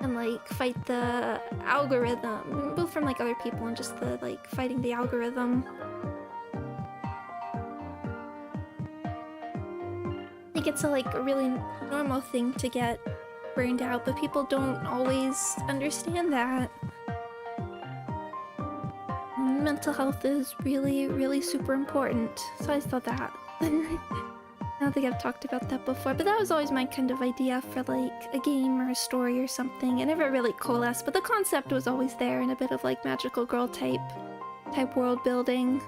and like fight the algorithm, both from like other people and just the like fighting the algorithm. I think it's a really normal thing to get burned out, but people don't always understand that. Mental health is really super important, so I thought that. I don't think I've talked about that before, but that was always my kind of idea for like a game or a story or something. I never really coalesced, but the concept was always there, in a bit of like magical girl type world building.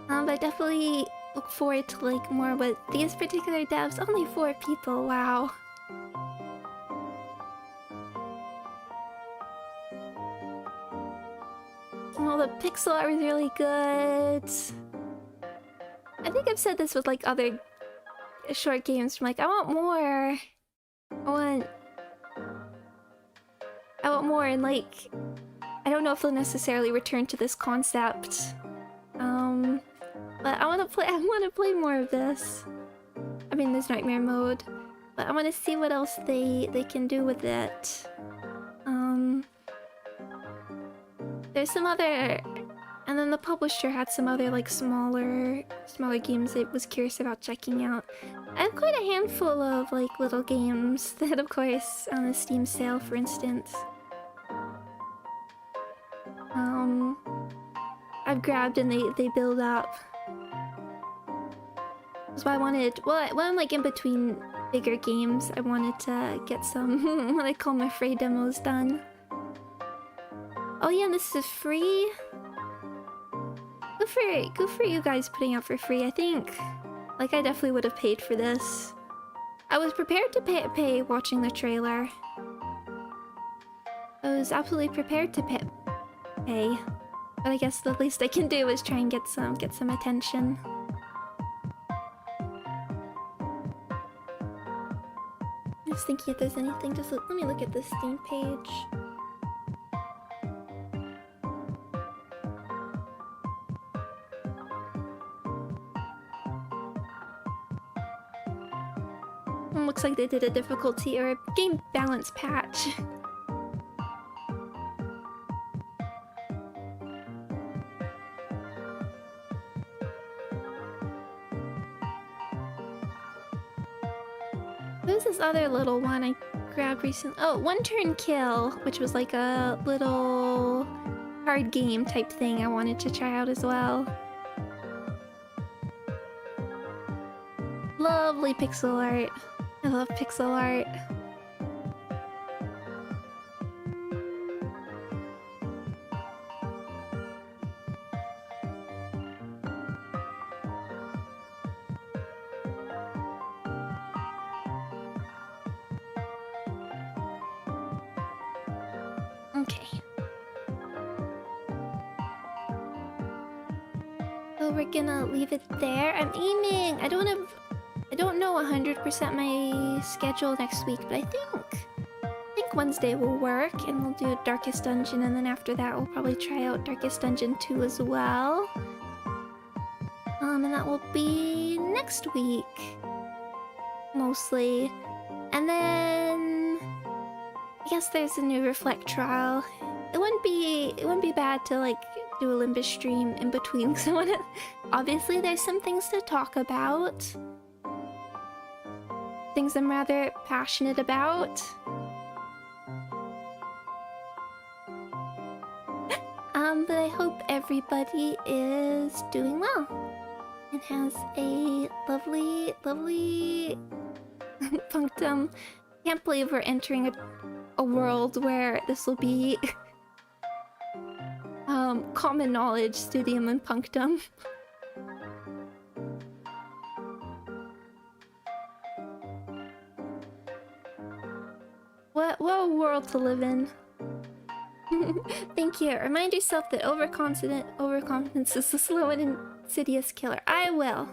But I definitely look forward to like more with these particular devs. Only 4 people, wow. Oh, the pixel art was really good. I think I've said this with like other short games from like, I want more. I want more, and like, I don't know if they'll necessarily return to this concept. But I want to play more of this. I mean, there's nightmare mode, but I want to see what else they can do with it. There's some other, and then the publisher had some other like smaller games I was curious about checking out. I have quite a handful of like little games that, of course, on the Steam sale, for instance. I've grabbed and they build up. That's why I wanted, well, when I'm like in between bigger games, I wanted to get some what I call MafreiDemos done. Oh yeah, and this is free. Good for you guys putting out for free. I think, like, I definitely would have paid for this. I was prepared to pay watching the trailer. I was absolutely prepared to pay, but I guess the least I can do is try and get some attention. I was thinking if there's anything. Just let me look at this Steam page. Looks like they did a difficulty or a game balance patch. There's this other little one I grabbed recently. Oh, One Turn Kill, which was like a little card game type thing I wanted to try out as well. Lovely pixel art. I love pixel art. Okay. So we're gonna leave it there. I'm aiming. I don't know 100% my schedule next week, but I think Wednesday will work, and we'll do Darkest Dungeon, and then after that we'll probably try out Darkest Dungeon 2 as well. And that will be next week, mostly. And then I guess there's a new Reflect trial. It wouldn't be bad to like do a Limbus stream in between, because I wanna. Obviously, there's some things to talk about. Things I'm rather passionate about. But I hope everybody is doing well and has a lovely punctum. Can't believe we're entering a world where this will be common knowledge, studium and punctum. What a world to live in. Thank you. Remind yourself that overconfidence is the slow and insidious killer. I will.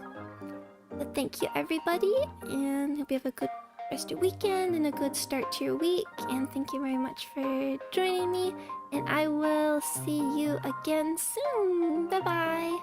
But thank you, everybody, and hope you have a good rest of your weekend and a good start to your week. And thank you very much for joining me, and I will see you again soon. Bye-bye.